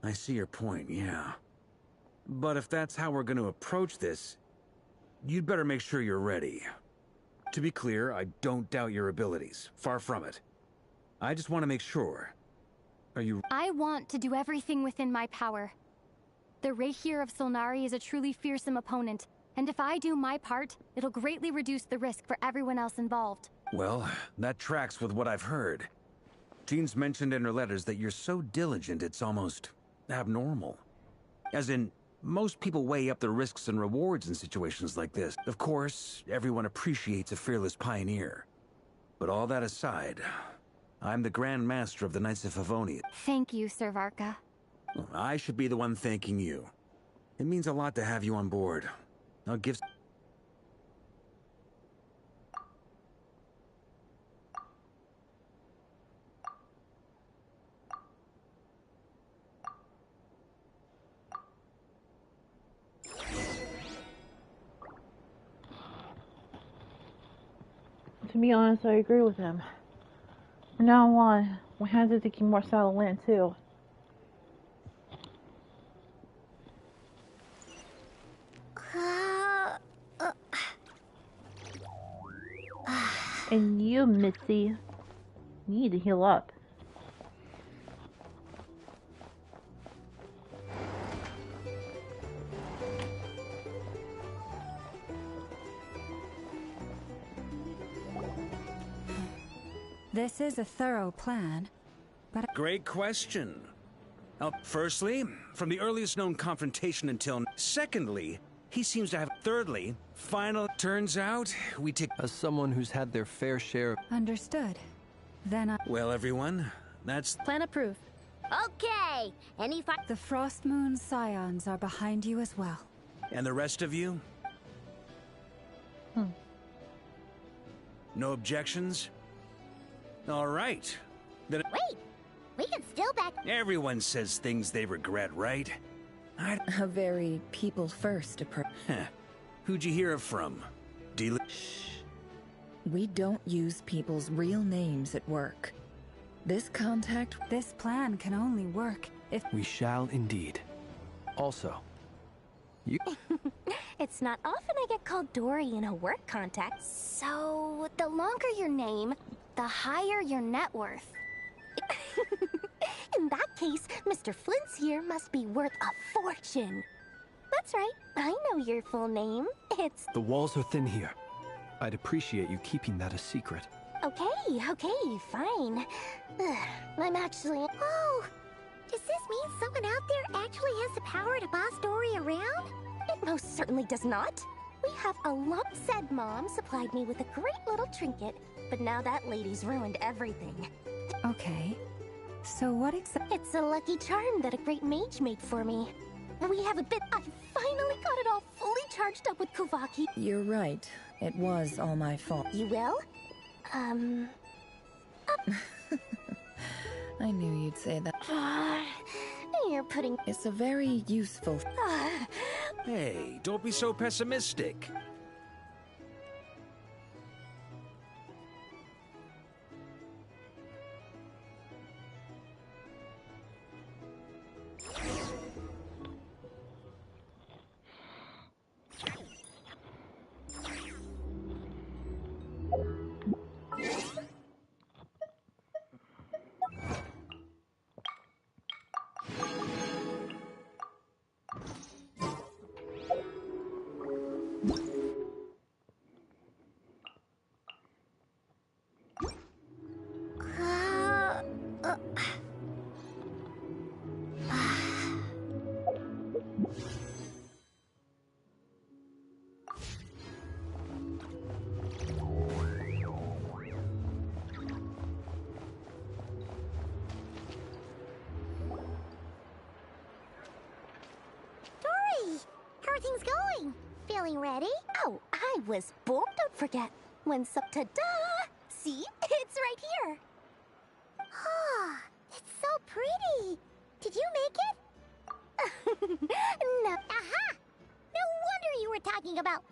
I see your point, yeah. But if that's how we're going to approach this, you'd better make sure you're ready. To be clear, I don't doubt your abilities. Far from it. I just want to make sure. Are you... I want to do everything within my power. The Rehir of Solnari is a truly fearsome opponent, and if I do my part, it'll greatly reduce the risk for everyone else involved. Well, that tracks with what I've heard. Jean's mentioned in her letters that you're so diligent it's almost abnormal. As in, most people weigh up the risks and rewards in situations like this. Of course, everyone appreciates a fearless pioneer. But all that aside, I'm the Grand Master of the Knights of Favonia. Thank you, Sir Varka. I should be the one thanking you. It means a lot to have you on board. I'll give... To be honest, I agree with him. From now on, my hands are thinking more settled in too. And you, Mitzi, you need to heal up. This is a thorough plan, but... Great question. Firstly, from the earliest known confrontation until... Secondly, he seems to have... Thirdly, final... Turns out, we take... As someone who's had their fair share... Understood. Then I... Well, everyone, that's... Plan approved. Okay! The Frost Moon Scions are behind you as well. And the rest of you? No objections? All right. Then... Wait! We can still back... Everyone says things they regret, right? A very people-first approach. Who'd you hear it from? Shh. We don't use people's real names at work. This contact... This plan can only work if... We shall indeed. Also, you... It's not often I get called Dory in a work context. So, the longer your name, the higher your net worth. In that case, Mr. Flint's here must be worth a fortune. That's right, I know your full name. It's... The walls are thin here. I'd appreciate you keeping that a secret. Okay, fine. I'm actually... Oh! Does this mean someone out there actually has the power to boss Dory around? It most certainly does not. We have a lump said Mom supplied me with a great little trinket, but now that lady's ruined everything. Okay. So what exactly... It's a lucky charm that a great mage made for me. We have a bit... I finally got it all fully charged up with Kuvaki. You're right. It was all my fault. You will? I knew you'd say that. You're putting... It's a very useful... Hey, don't be so pessimistic. Everything's going. Feeling ready? Oh, I was born. Don't forget. When ta-da! See? It's right here. pretty. Did you make it? No. Aha! No wonder you were talking about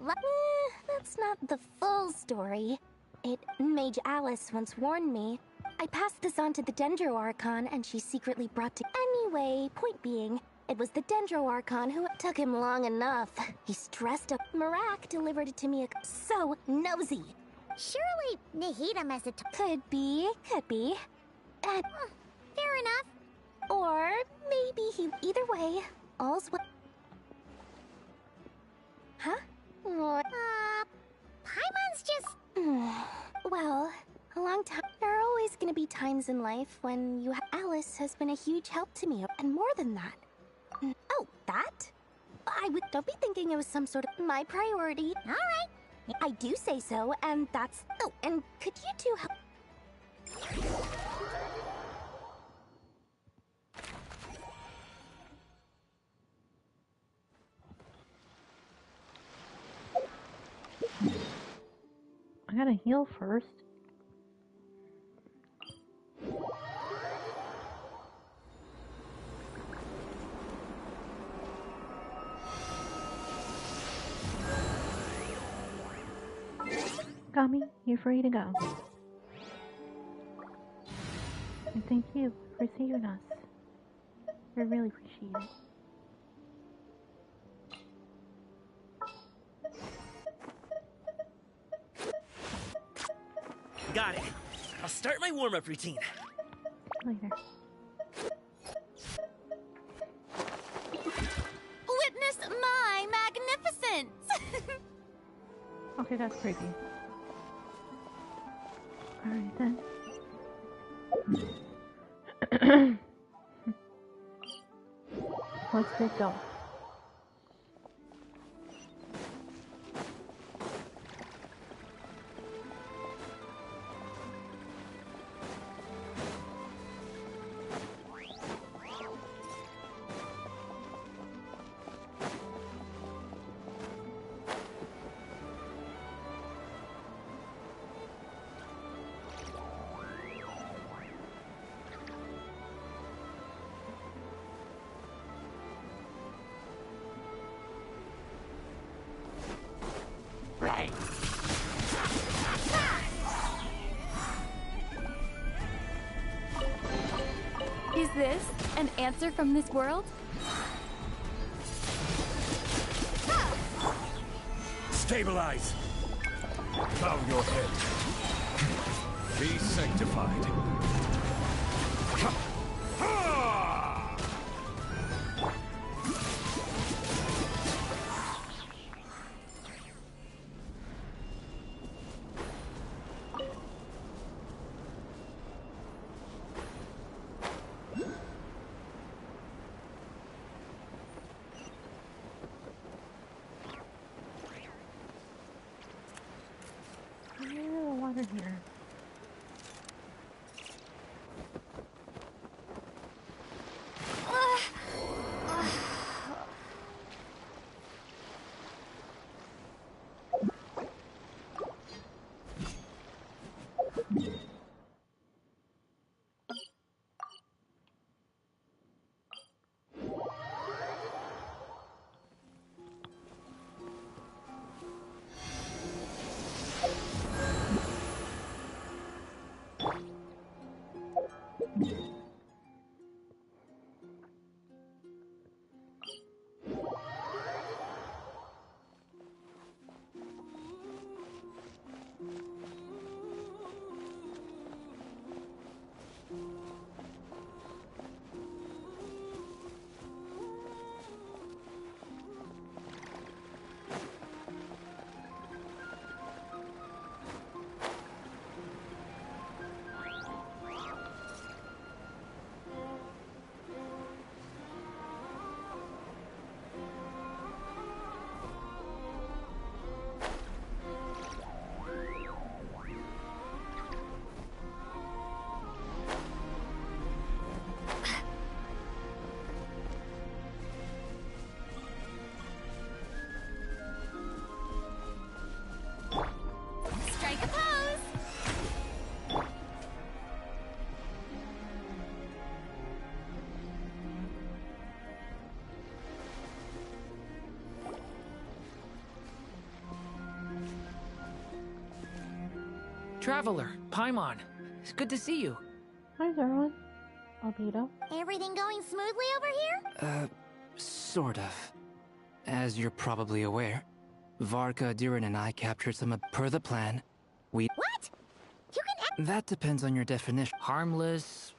That's not the full story. Mage Alice once warned me. I passed this on to the Dendro Archon, and she secretly brought to... Anyway, point being, it was the Dendro Archon who took him long enough. He stressed up. Marak delivered it to me. So nosy. Surely Nahida must have... Could be. And... fair enough. Or maybe he... Either way, all's well. Huh? Paimon's just... Well, a long time. There are always gonna be times in life when you have... Alice has been a huge help to me, and more than that. Oh, that? Don't be thinking it was some sort of my priority. All right. I do say so, and that's... Oh, and could you two help... I gotta heal first. Gummy, you're free to go. And thank you for saving us. We really appreciate it. Got it. I'll start my warm-up routine. Later. Witness my magnificence! Okay, that's creepy. Alright then. Let's get going. Is this an answer from this world? Stabilize! Bow your head. Be sanctified. Here. Traveler, Paimon. It's good to see you. Hi, Zerwan. Albedo. Everything going smoothly over here? Sort of. As you're probably aware, Varka, Durin, and I captured some of... Per the plan, we... What? You can... That depends on your definition. Harmless...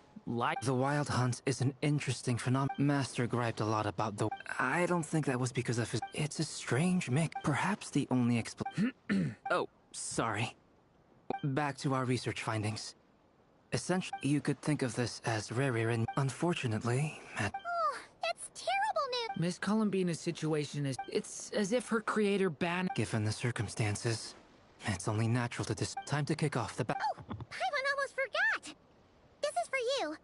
The Wild Hunt is an interesting phenomenon. Master griped a lot about the... I don't think that was because of his... It's a strange mix. Perhaps the only Oh, sorry. Back to our research findings. Essentially, you could think of this as Rerir and... Unfortunately, Matt... Oh, that's terrible news! Miss Columbina's situation is... It's as if her creator banned... Given the circumstances, it's only natural to Time to kick off the Oh, Paimon almost forgot! This is for you.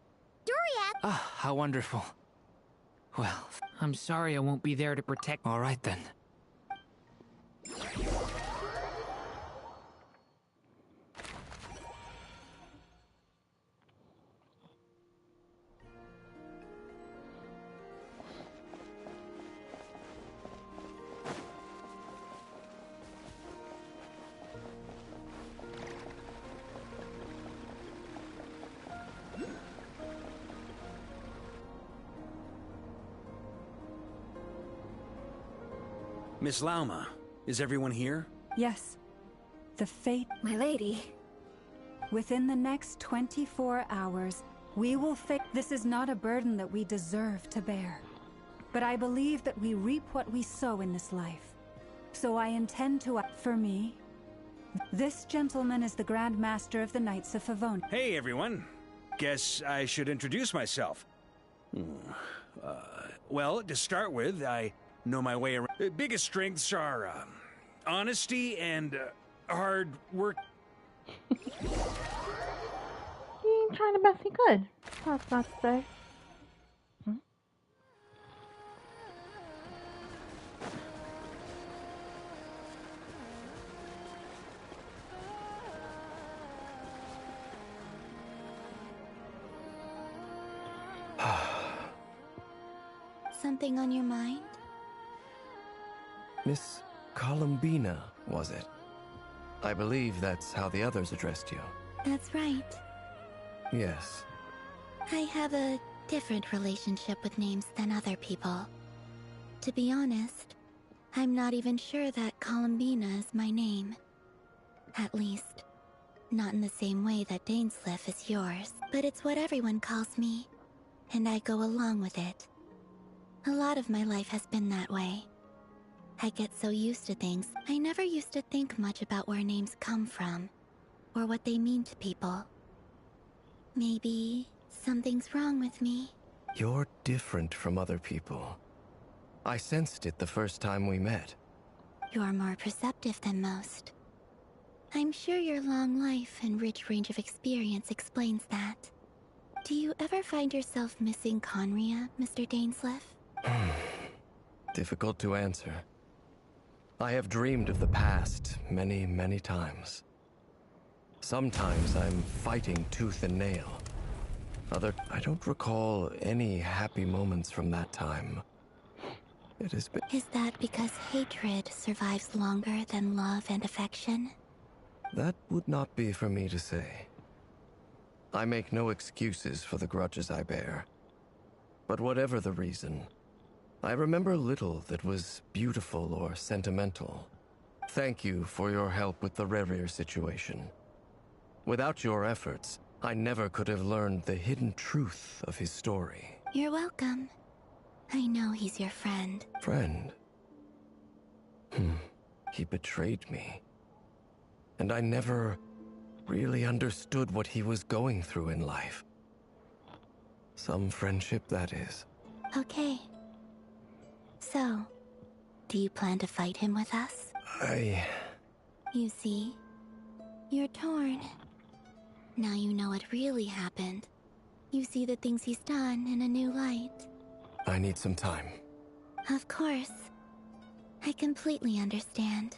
Duriath... Ah, how wonderful. Well... I'm sorry I won't be there to protect... All right, then. Miss Lauma, is everyone here? Yes. The fate... My lady. Within the next 24 hours, we will face... This is not a burden that we deserve to bear. But I believe that we reap what we sow in this life. So I intend to... For me, this gentleman is the Grand Master of the Knights of Favonius. Hey, everyone. Guess I should introduce myself. Well, to start with, I know my way around. Biggest strengths are honesty and hard work. You ain't trying to mess me good. That's not to say. Something on your mind? Miss Columbina, was it? I believe that's how the others addressed you. That's right. Yes. I have a different relationship with names than other people. To be honest, I'm not even sure that Columbina is my name. At least, not in the same way that Dainsleif is yours. But it's what everyone calls me, and I go along with it. A lot of my life has been that way. I get so used to things, I never used to think much about where names come from, or what they mean to people. Maybe something's wrong with me. You're different from other people. I sensed it the first time we met. You're more perceptive than most. I'm sure your long life and rich range of experience explains that. Do you ever find yourself missing Conria, Mr. Dainsleif? Difficult to answer. I have dreamed of the past many, many times. Sometimes I'm fighting tooth and nail. I don't recall any happy moments from that time. It has been... Is that because hatred survives longer than love and affection? That would not be for me to say. I make no excuses for the grudges I bear. But whatever the reason, I remember little that was beautiful or sentimental. Thank you for your help with the Rerir situation. Without your efforts, I never could have learned the hidden truth of his story. You're welcome. I know he's your friend. Friend? He betrayed me. And I never really understood what he was going through in life. Some friendship, that is. Okay. So, do you plan to fight him with us? You see, you're torn. Now you know what really happened. You see the things he's done in a new light. I need some time. Of course. I completely understand.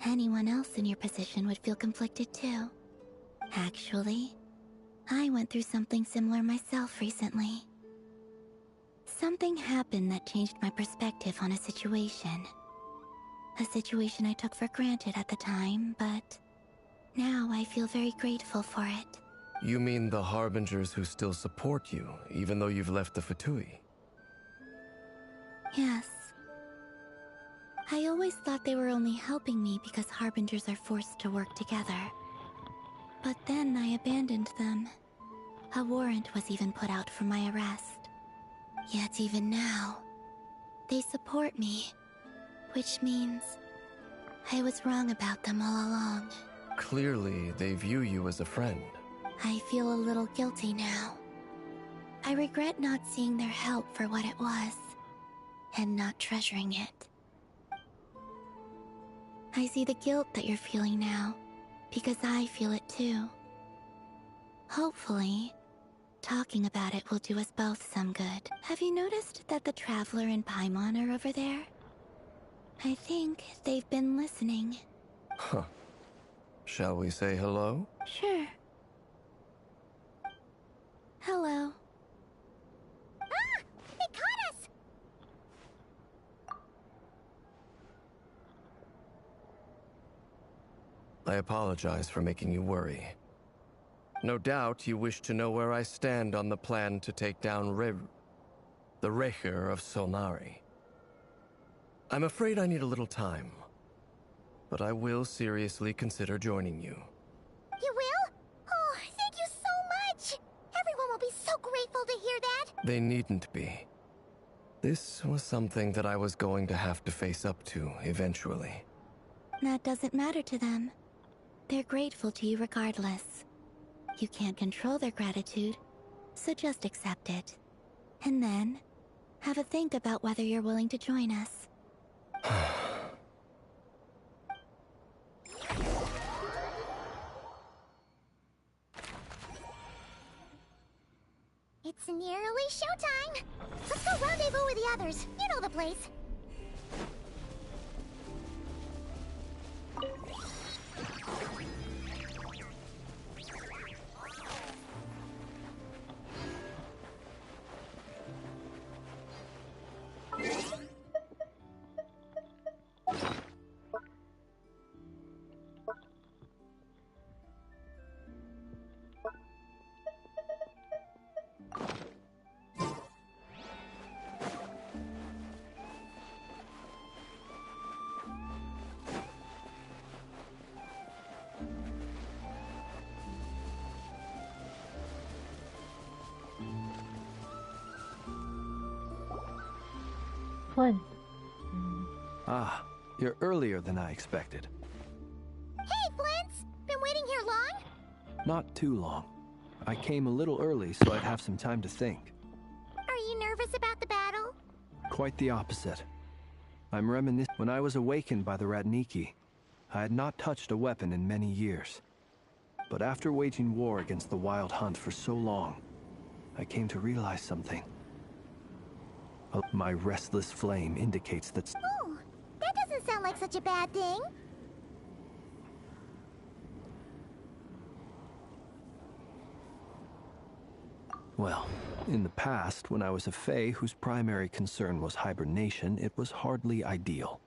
Anyone else in your position would feel conflicted too. Actually, I went through something similar myself recently. Something happened that changed my perspective on a situation. A situation I took for granted at the time, but Now I feel very grateful for it. You mean the Harbingers who still support you, even though you've left the Fatui? Yes. I always thought they were only helping me because Harbingers are forced to work together. But then I abandoned them. A warrant was even put out for my arrest. Yet even now, they support me. Which means I was wrong about them all along. Clearly, they view you as a friend. I feel a little guilty now. I regret not seeing their help for what it was, and not treasuring it. I see the guilt that you're feeling now, because I feel it too. Hopefully, talking about it will do us both some good. Have you noticed that the Traveler and Paimon are over there? I think they've been listening. Huh. Shall we say hello? Sure. Hello. Ah! They caught us! I apologize for making you worry. No doubt you wish to know where I stand on the plan to take down the Recher of Solnari. I'm afraid I need a little time, but I will seriously consider joining you. You will? Oh, thank you so much! Everyone will be so grateful to hear that! They needn't be. This was something that I was going to have to face up to eventually. That doesn't matter to them. They're grateful to you regardless. You can't control their gratitude, so just accept it. And then, have a think about whether you're willing to join us. It's nearly showtime! Let's go rendezvous with the others. You know the place. Flynn. Ah, you're earlier than I expected. Hey, Flint's! Been waiting here long? Not too long. I came a little early so I'd have some time to think. Are you nervous about the battle? Quite the opposite. I'm reminiscing. When I was awakened by the Radniki, I had not touched a weapon in many years. But after waging war against the Wild Hunt for so long, I came to realize something. My restless flame indicates that... Oh, that doesn't sound like such a bad thing. Well, in the past, when I was a Fae whose primary concern was hibernation, it was hardly ideal.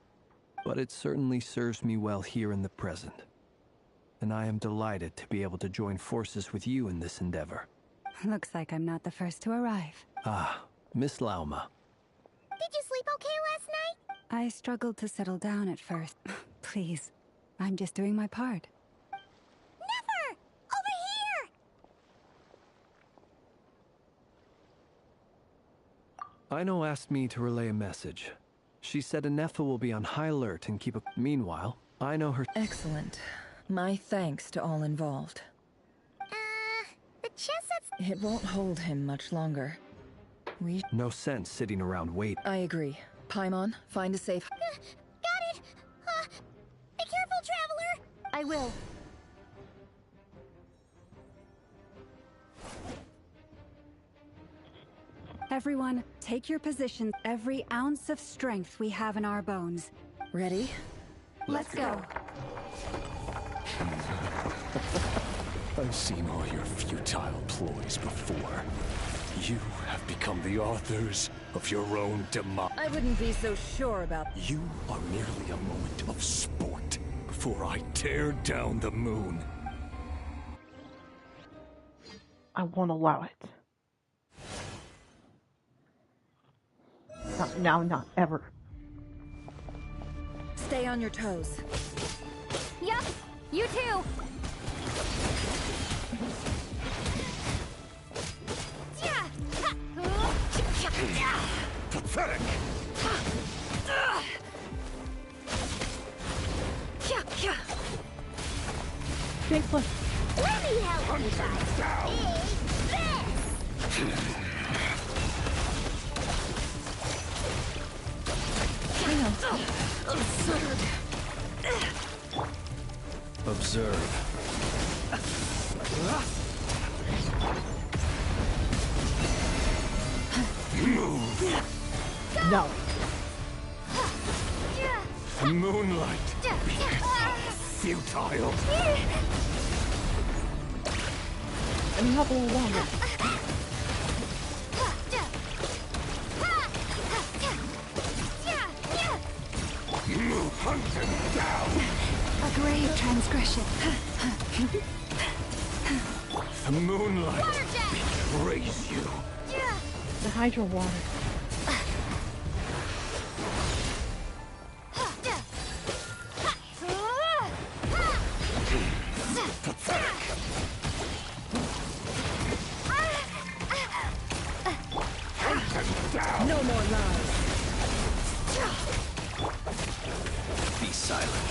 But it certainly serves me well here in the present. And I am delighted to be able to join forces with you in this endeavor. Looks like I'm not the first to arrive. Ah, Miss Lauma. Did you sleep okay last night? I struggled to settle down at first. Please, I'm just doing my part. Never! Over here! Ino asked me to relay a message. She said Anetha will be on high alert and keep a... Meanwhile, I know her... Excellent. My thanks to all involved. The chest that's... It won't hold him much longer. No sense sitting around waiting. I agree. Paimon, find a safe... Got it! Be careful, Traveler! I will. Everyone, take your positions. Every ounce of strength we have in our bones. Ready? Let's go. I've seen all your futile ploys before. You have become the authors of your own demise. I wouldn't be so sure about... You are merely a moment of sport before I tear down the moon. I won't allow it. Not now, not ever. Stay on your toes. Yup, you too. Pathetic! Jinxless. Let me help you guys. Observe. No. Moonlight. Futile. Let me help a little longer. Hunt him down. A grave transgression. The moonlight betrays you. The hydro water. No more lies. Be silent.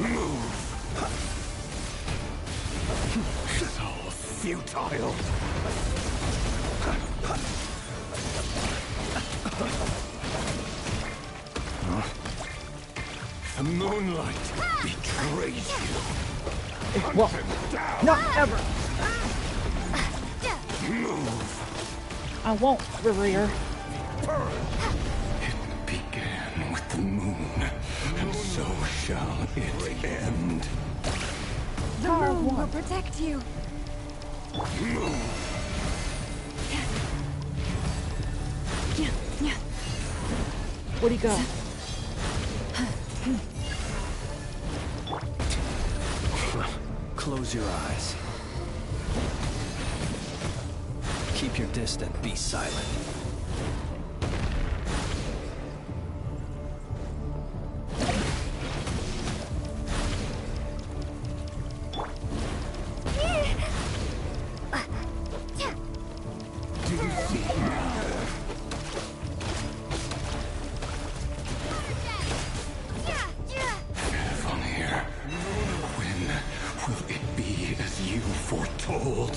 Move. So futile. The moonlight betrays you. Well, not ever. Move. I won't, Reverie. It began with the moon, and so shall it end. The moon will protect you. Where'd he go? Close your eyes. Keep your distance. Be silent. From here, when will it be as you foretold?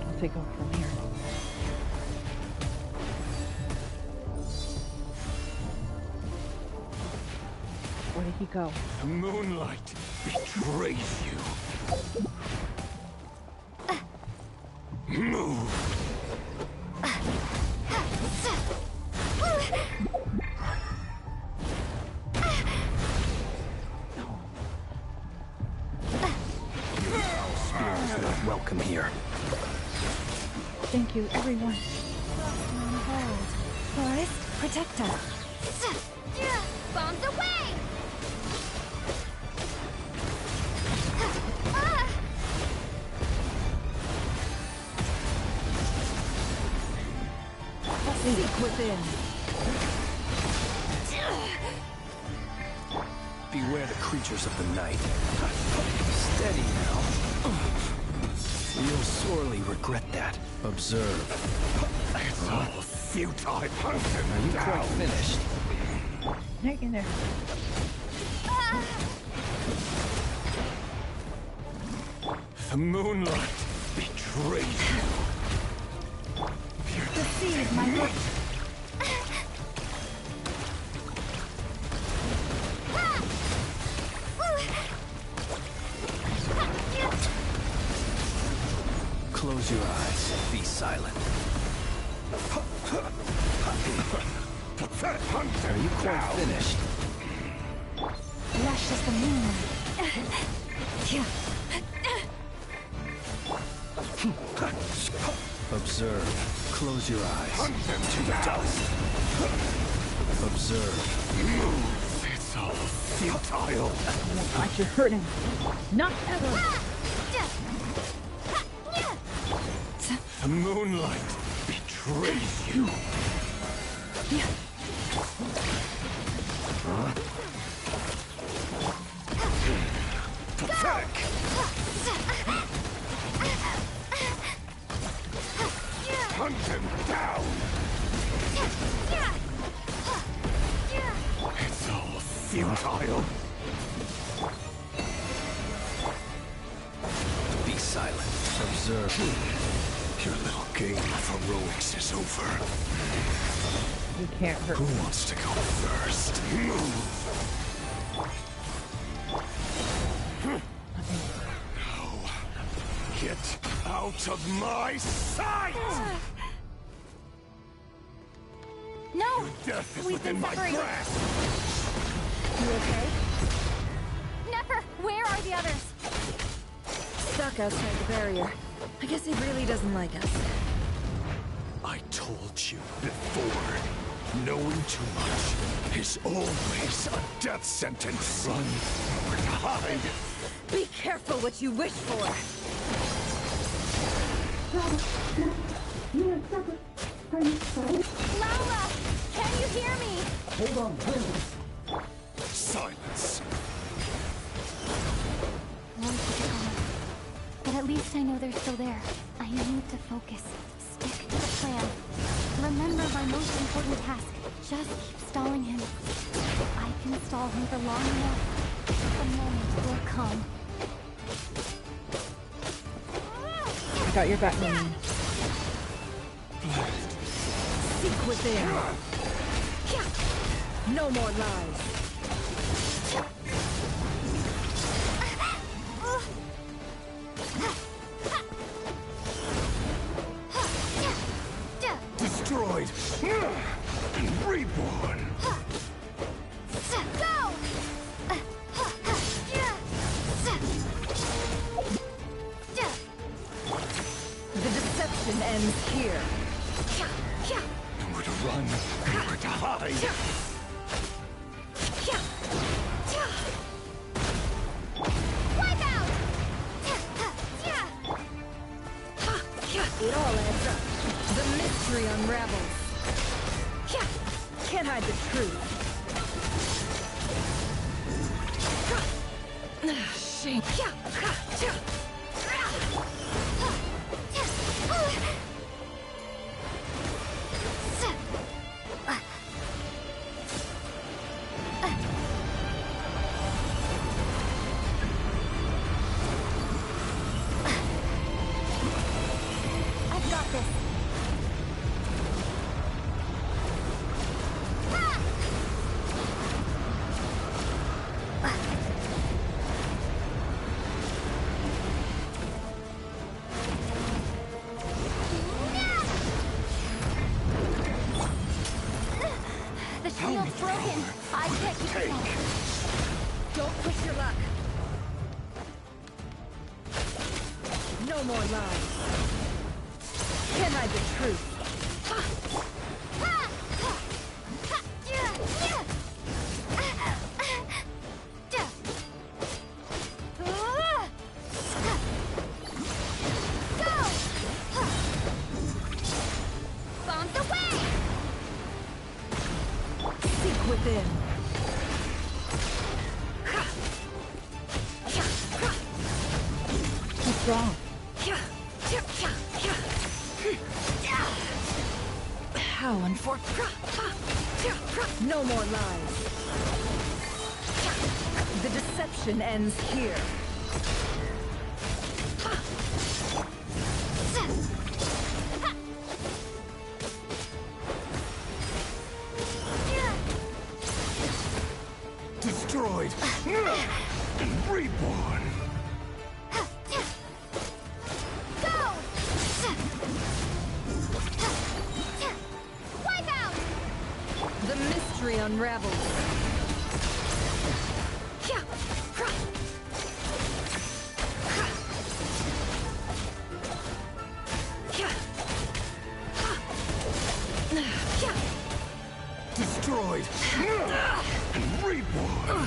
I'll take over from here. Where did he go? The moonlight betrays you. Move. Spirit is not welcome here. Thank you, everyone. Forest, protect us. Bombs away! Seek within. Beware the creatures of the night. Steady now. You'll sorely regret that. Observe. It's all futile. Hunt him Are you down. quite finished? Hang in there. The moonlight betrays you. The sea is my life. Close your eyes. Be silent. Are you quite finished? Lush as the moon. Observe. Close your eyes. To the dust. Observe. Move. It's all all futile. Like you're hurting. Not ever. The moonlight betrays you. Pathetic. Hunt him down. It's all futile. Be silent. Observe. Your little game of heroics is over. You can't hurt Who me. wants to go first? No. Get out of my sight! No! Your death is We've within been my separated. grasp! You okay? Nefer, where are the others? Stuck outside the barrier. I guess he really doesn't like us. I told you before. Knowing too much is always a death sentence. Run or hide. Be careful what you wish for! Laura! Can you hear me? Hold on, please. Silence. Once they're gone. But at least I know they're still there. I need to focus. Stick to the plan. Remember my most important task. Just keep stalling him. If I can stall him for long enough, the moment will come. I got your back, man. Seek within. No more lies. Destroyed and reborn. Go! The deception ends here. Nowhere to run, nowhere to hide. Wipe out! It all adds up. The mystery unravels. Can't hide the truth. Shame. I've got this. The shield's broken. I can't keep it up. Don't push your luck. No more lies. Can't hide the truth. Bombs away! Seek within. What's wrong? How unfortunate. No more lies. The deception ends here. Destroyed and reborn. Go! Wipe out! The mystery unravels. Destroyed and reborn.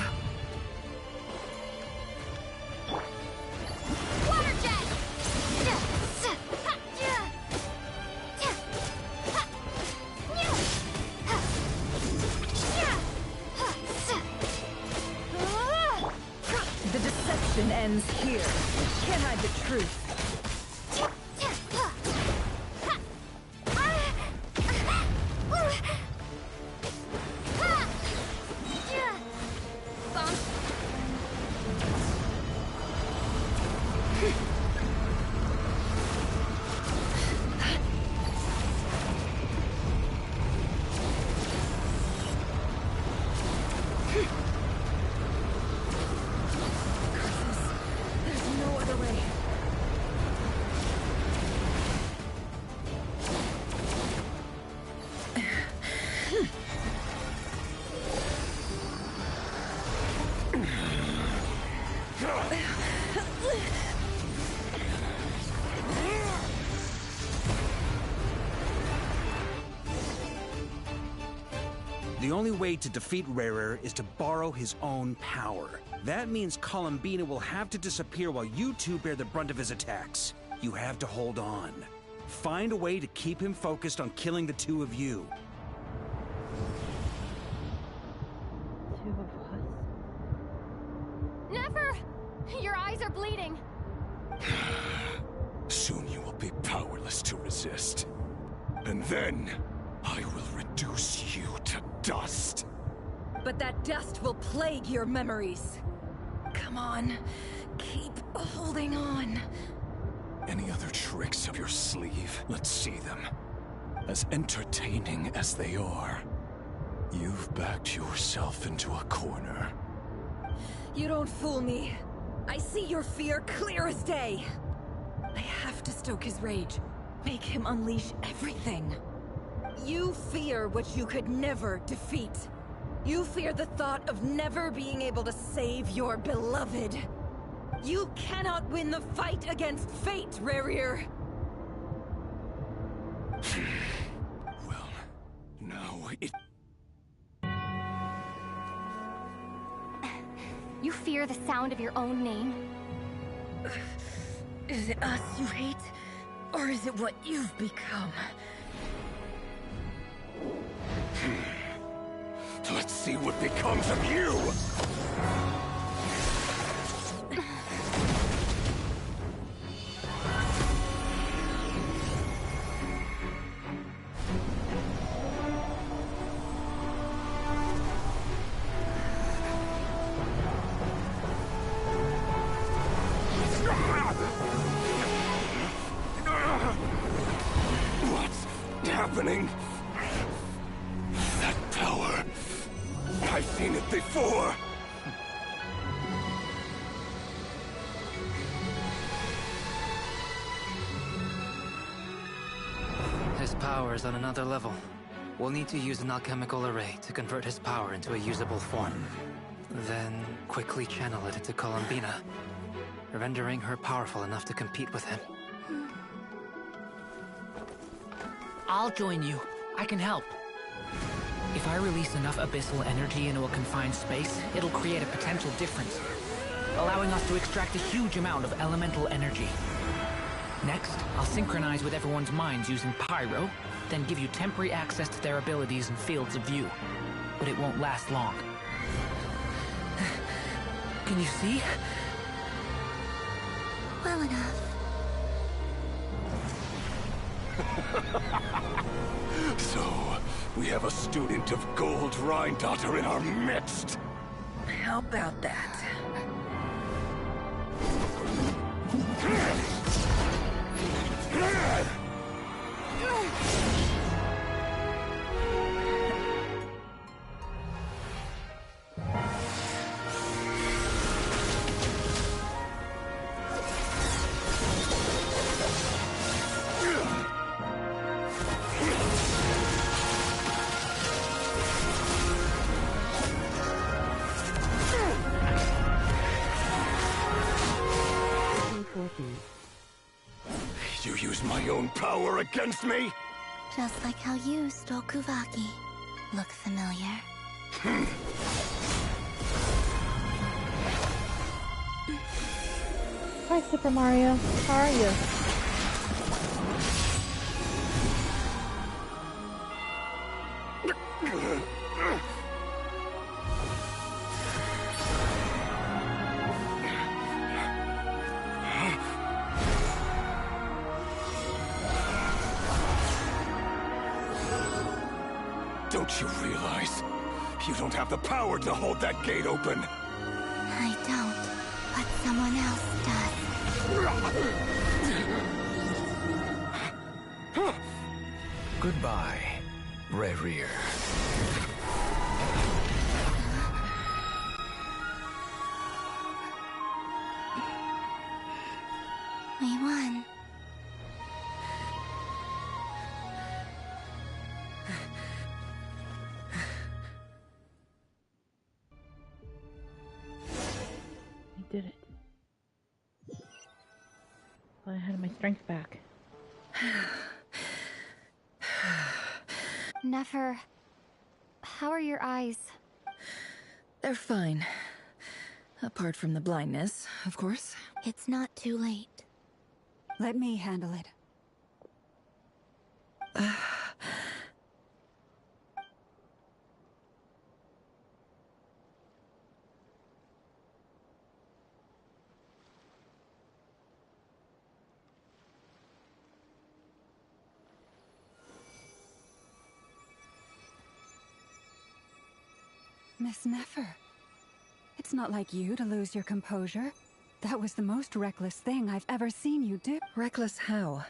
ends here. Can't hide the truth. The only way to defeat Rarer is to borrow his own power. That means Columbina will have to disappear while you two bear the brunt of his attacks. You have to hold on. Find a way to keep him focused on killing the two of you. Two of us? Never! Your eyes are bleeding. Soon you will be powerless to resist. And then, I will reduce you to dust. But that dust will plague your memories. Come on, keep holding on. Any other tricks up your sleeve? Let's see them. As entertaining as they are, you've backed yourself into a corner. You don't fool me. I see your fear clear as day. I have to stoke his rage. Make him unleash everything. You fear what you could never defeat. You fear the thought of never being able to save your beloved. You cannot win the fight against fate, Rarir. Well, now it... You fear the sound of your own name? Is it us you hate? Or is it what you've become? Let's see what becomes of you! What's happening? That power... I've seen it before! His power is on another level. We'll need to use an alchemical array to convert his power into a usable form. Then quickly channel it into Columbina, rendering her powerful enough to compete with him. I'll join you. I can help. If I release enough abyssal energy into a confined space, it'll create a potential difference, allowing us to extract a huge amount of elemental energy. Next, I'll synchronize with everyone's minds using Pyro, then give you temporary access to their abilities and fields of view. But it won't last long. Can you see? Well enough. So, we have a student of Gold Rhine-Daughter in our midst. How about that? You use my own power against me? Just like how you stole Kuvaki. Look familiar? Hi, Super Mario. How are you? Don't you realize? You don't have the power to hold that gate open! I don't, but someone else does. Goodbye, Rerir. We won. I did it. Well, I had my strength back. Nefer, how are your eyes? They're fine. Apart from the blindness, of course. It's not too late. Let me handle it. Miss Nefer, it's not like you to lose your composure. That was the most reckless thing I've ever seen you do. Reckless how?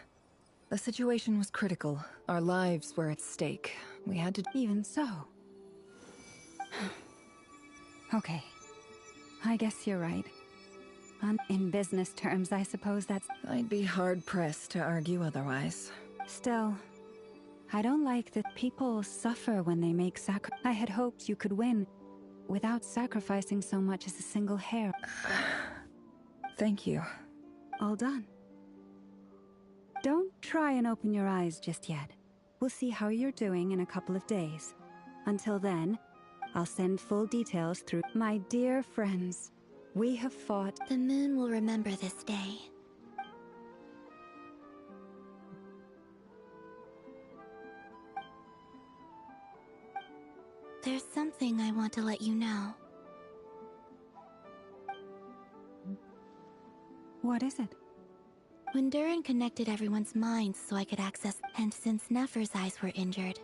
The situation was critical. Our lives were at stake. We had to... Even so. Okay. I guess you're right. In business terms, I suppose that's... I'd be hard-pressed to argue otherwise. Still, I don't like that people suffer when they make I had hoped you could win without sacrificing so much as a single hair. Thank you. All done. Don't try and open your eyes just yet. We'll see how you're doing in a couple of days. Until then, I'll send full details through. My dear friends, we have fought. The moon will remember this day. There's something I want to let you know. What is it? When Durin connected everyone's minds so I could access, and since Nefer's eyes were injured.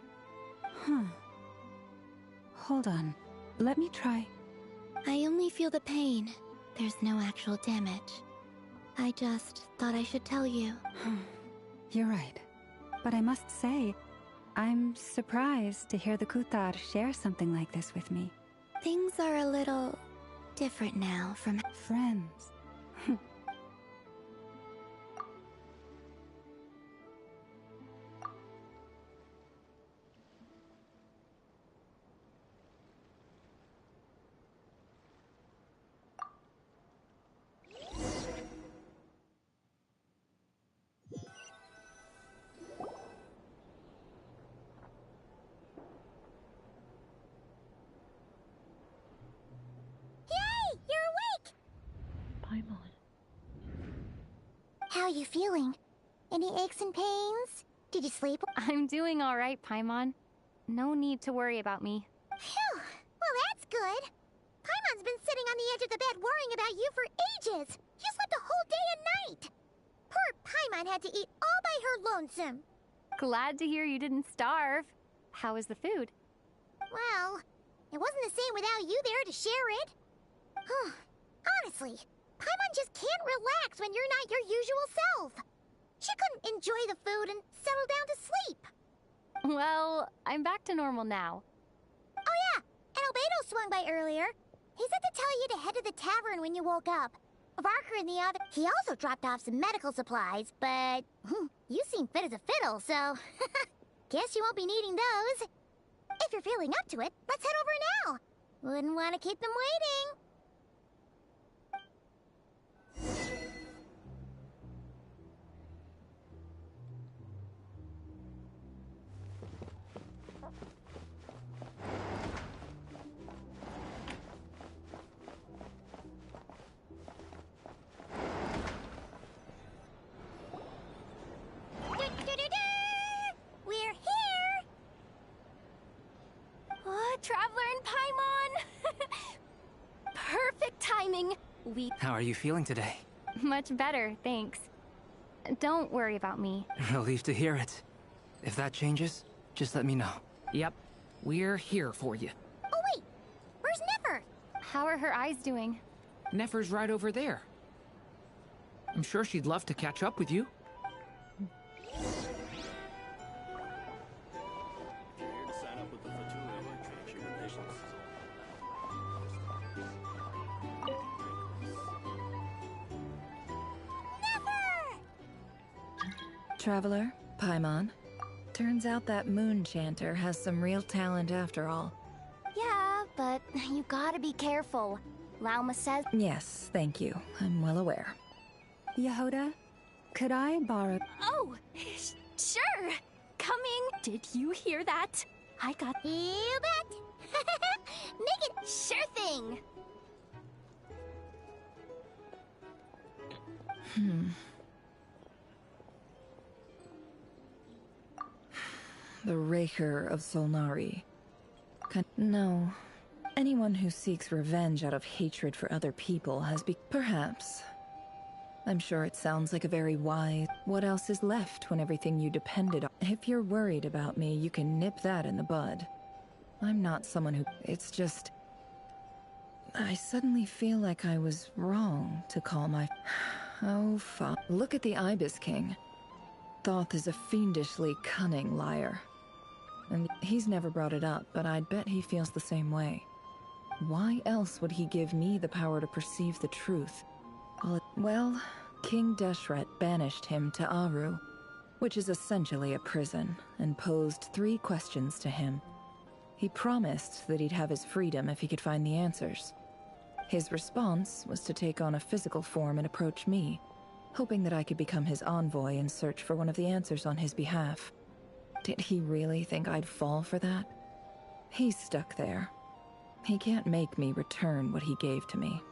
Hold on. Let me try. I only feel the pain. There's no actual damage. I just thought I should tell you. You're right. But I must say, I'm surprised to hear the Kutar share something like this with me. Things are a little different now from friends. How are you feeling? Any aches and pains? Did you sleep? I'm doing all right, Paimon. No need to worry about me. Phew! Well, that's good. Paimon's been sitting on the edge of the bed worrying about you for ages. You slept a whole day and night. Poor Paimon had to eat all by her lonesome. Glad to hear you didn't starve. How is the food? Well, it wasn't the same without you there to share it. Honestly, Paimon just can't relax when you're not your usual self. She couldn't enjoy the food and settle down to sleep. Well, I'm back to normal now. Oh yeah, and Albedo swung by earlier. He said to tell you to head to the tavern when you woke up. Barker and the other... He also dropped off some medical supplies, but... you seem fit as a fiddle, so... Guess you won't be needing those. If you're feeling up to it, let's head over now. Wouldn't want to keep them waiting. We're here! Oh, Traveler and Paimon! Perfect timing! How are you feeling today? Much better, thanks. Don't worry about me. Relieved to hear it. If that changes, just let me know. Yep. We're here for you. Oh wait, where's Nefer? How are her eyes doing? Nefer's right over there. I'm sure she'd love to catch up with you. Traveler, Paimon. Turns out that moon chanter has some real talent after all. Yeah, but you gotta be careful. Lauma says... Yes, thank you. I'm well aware. Yehoda, could I borrow... Oh, sure. Coming. Did you hear that? I got... You bet. Make it... Sure thing. The Raker of Solnari. No. Anyone who seeks revenge out of hatred for other people has Perhaps. I'm sure it sounds like a very wise... What else is left when everything you depended on... If you're worried about me, you can nip that in the bud. I'm not someone who... It's just... I suddenly feel like I was wrong to call my... Oh, fuck. Look at the Ibis King. Thoth is a fiendishly cunning liar. And he's never brought it up, but I'd bet he feels the same way. Why else would he give me the power to perceive the truth? Well, King Deshret banished him to Aru, which is essentially a prison, and posed 3 questions to him. He promised that he'd have his freedom if he could find the answers. His response was to take on a physical form and approach me, hoping that I could become his envoy and search for one of the answers on his behalf. Did he really think I'd fall for that? He's stuck there. He can't make me return what he gave to me.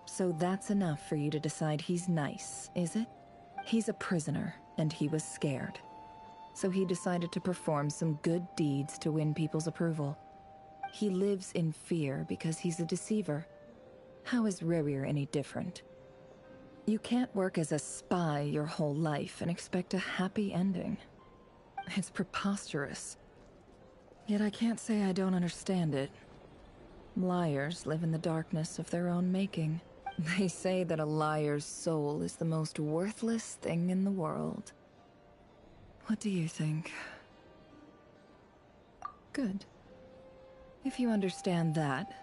So that's enough for you to decide he's nice, is it? He's a prisoner, and he was scared. So he decided to perform some good deeds to win people's approval. He lives in fear because he's a deceiver. How is Rerir any different? You can't work as a spy your whole life and expect a happy ending. It's preposterous. Yet I can't say I don't understand it. Liars live in the darkness of their own making. They say that a liar's soul is the most worthless thing in the world. What do you think? Good. If you understand that,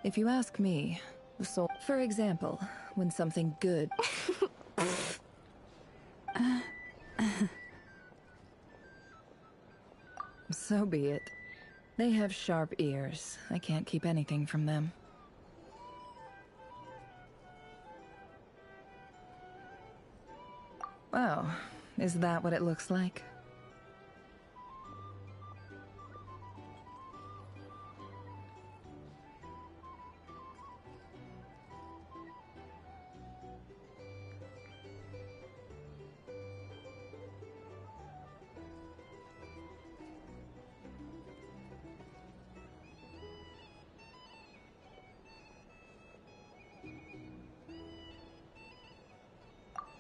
if you ask me, the soul... For example, when something good... So be it. They have sharp ears. I can't keep anything from them. Oh, is that what it looks like?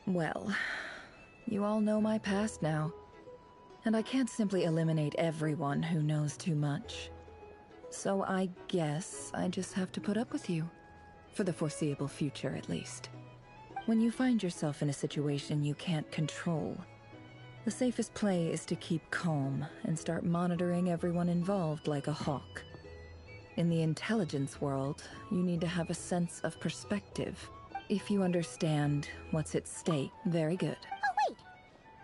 Well, you all know my past now, and I can't simply eliminate everyone who knows too much. So I guess I just have to put up with you, for the foreseeable future at least. When you find yourself in a situation you can't control, the safest play is to keep calm and start monitoring everyone involved like a hawk. In the intelligence world, you need to have a sense of perspective. If you understand what's at stake, very good. Oh wait!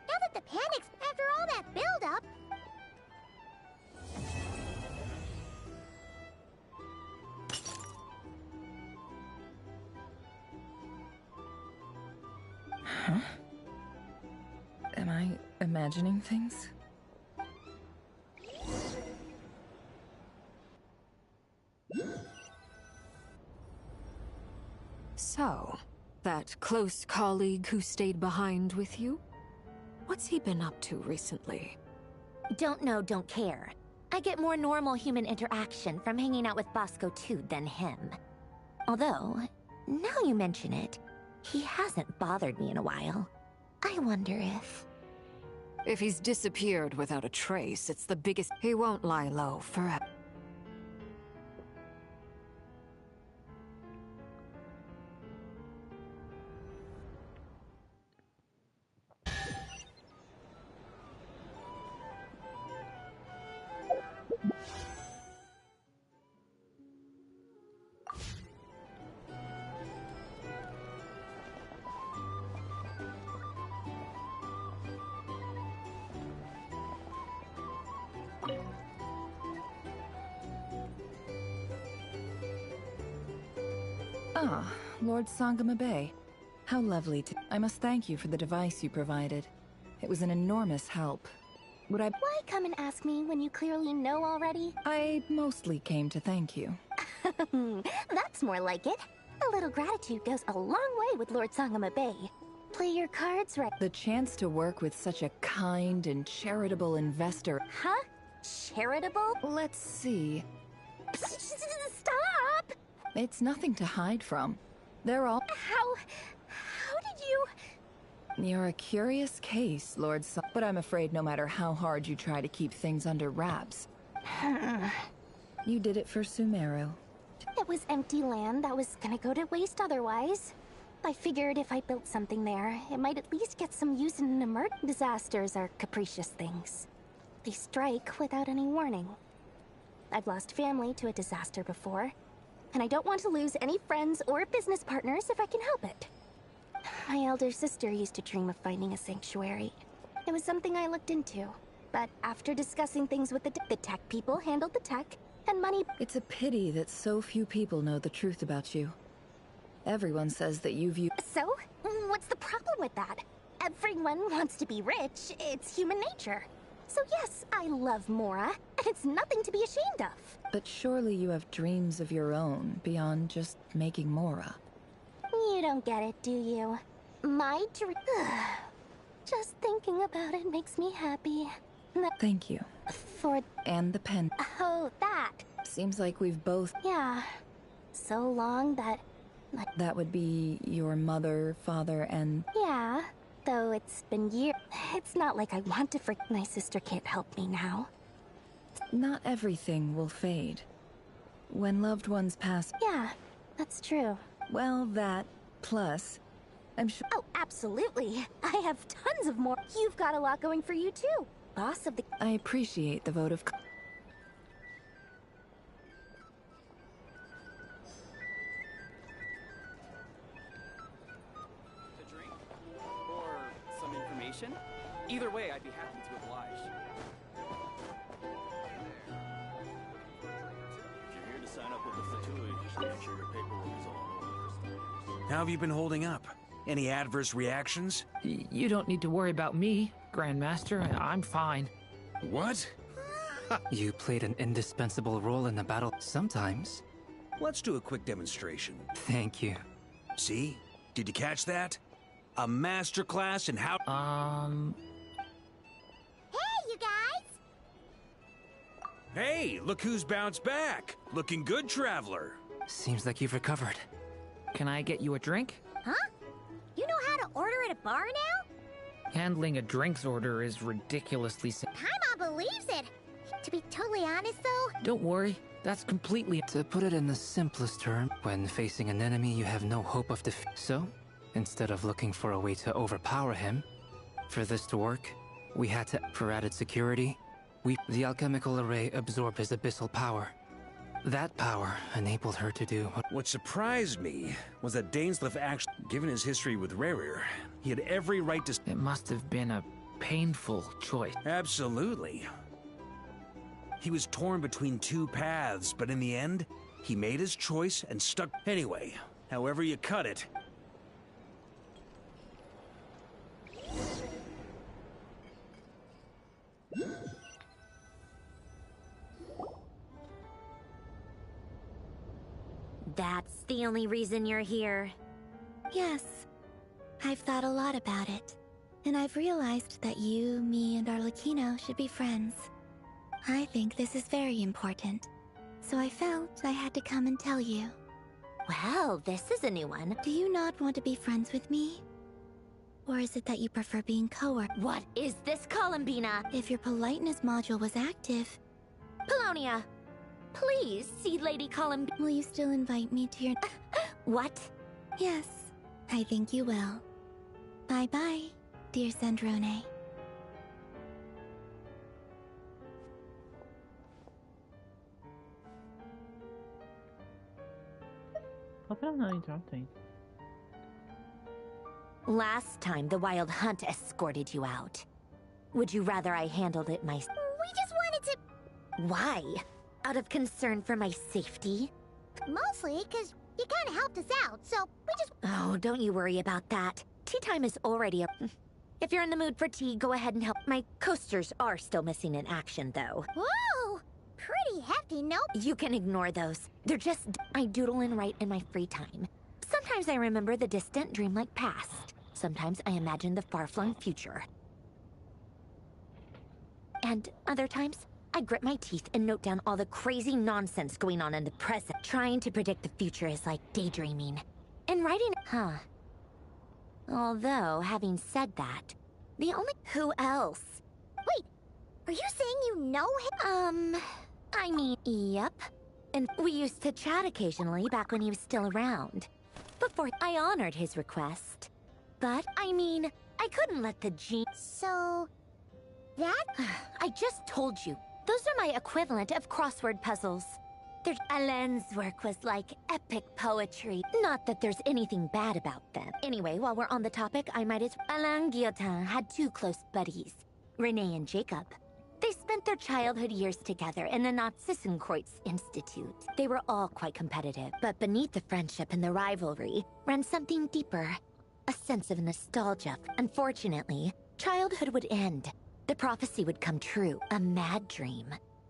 Now that the panic's after all that build-up... Huh? Am I imagining things? So, that close colleague who stayed behind with you? What's he been up to recently? Don't know, don't care. I get more normal human interaction from hanging out with Bosco 2 than him. Although, now you mention it, he hasn't bothered me in a while. I wonder if... If he's disappeared without a trace, it's the biggest... He won't lie low forever. Ah, Lord Sangama Bay. How lovely to... I must thank you for the device you provided. It was an enormous help. Would I... Why come and ask me when you clearly know already? I mostly came to thank you. That's more like it. A little gratitude goes a long way with Lord Sangama Bay. Play your cards right. The chance to work with such a kind and charitable investor... Huh? Charitable? Let's see. Stop! It's nothing to hide from. They're all... How did you... You're a curious case, Lord but I'm afraid no matter how hard you try to keep things under wraps... You did it for Sumeru. It was empty land that was gonna go to waste otherwise. I figured if I built something there, it might at least get some use in an emergency. Disasters are capricious things. They strike without any warning. I've lost family to a disaster before, and I don't want to lose any friends or business partners if I can help it. My elder sister used to dream of finding a sanctuary. It was something I looked into, but after discussing things with the tech people handled the tech, and money... It's a pity that so few people know the truth about you. Everyone says that you view... So? What's the problem with that? Everyone wants to be rich. It's human nature. So yes, I love Mora, and it's nothing to be ashamed of. But surely you have dreams of your own beyond just making Mora. You don't get it, do you? My dream... Just thinking about it makes me happy. Thank you. For... And the pen. Oh, that. Seems like we've both... Yeah. So long that... That would be your mother, father, and... Yeah. Though it's been years. It's not like I want to forget. My sister can't help me now. Not everything will fade. When loved ones pass... Yeah, that's true. Well, that, plus... I'm sure... Oh, absolutely. I have tons of more. You've got a lot going for you, too. Boss of the... I appreciate the vote of... Either way, I'd be happy to oblige. If you're here to sign up with the Fatui, just make sure your paperwork is all in order. How have you been holding up? Any adverse reactions? You don't need to worry about me, Grandmaster. I'm fine. What? You played an indispensable role in the battle. Sometimes. Let's do a quick demonstration. Thank you. See? Did you catch that? A masterclass in how... Hey, you guys! Hey, look who's bounced back. Looking good, Traveler. Seems like you've recovered. Can I get you a drink? Huh? You know how to order at a bar now? Handling a drinks order is ridiculously Paimon believes it. To be totally honest, though... Don't worry. That's completely... To put it in the simplest term, when facing an enemy you have no hope of defeat. So, instead of looking for a way to overpower him, for this to work, we had to... For added security, the alchemical array absorbed his abyssal power. That power enabled her to do... What surprised me was that Dainsleif actually... Given his history with Rerir, he had every right to... It must have been a painful choice. Absolutely. He was torn between two paths, but in the end, he made his choice and stuck... Anyway, however you cut it... That's the only reason you're here. Yes. I've thought a lot about it. And I've realized that you, me, and Arlecchino should be friends. I think this is very important. So I felt I had to come and tell you. Well, this is a new one. Do you not want to be friends with me? Or is it that you prefer being coerced? What is this, Columbina? If your politeness module was active... Polonia, please see Lady Columbina. Will you still invite me to your... What? Yes, I think you will. Bye-bye, dear Sandrone. Hope I don't know you something. Last time, the Wild Hunt escorted you out. Would you rather I handled it myself? We just wanted to... Why? Out of concern for my safety? Mostly because you kind of helped us out, so we just... Oh, don't you worry about that. Tea time is already up. If you're in the mood for tea, go ahead and help. My coasters are still missing in action, though. Whoa! Pretty hefty, nope. You can ignore those. They're just... I doodle and write in my free time. Sometimes I remember the distant, dreamlike past. Sometimes I imagine the far-flung future. And other times, I grit my teeth and note down all the crazy nonsense going on in the present. Trying to predict the future is like daydreaming. And writing... Huh. Although, having said that, the only... Who else? Wait, are you saying you know him? I mean, yep. And we used to chat occasionally back when he was still around. Before I honored his request. But, I mean, I couldn't let the So... that? I just told you. Those are my equivalent of crossword puzzles. Alain's work was like epic poetry. Not that there's anything bad about them. Anyway, while we're on the topic, I might as... Alain Guillotin had two close buddies, Renee and Jacob. They spent their childhood years together in the Narzissenkreuz Institute. They were all quite competitive, but beneath the friendship and the rivalry ran something deeper. A sense of nostalgia. Unfortunately, childhood would end. The prophecy would come true. A mad dream.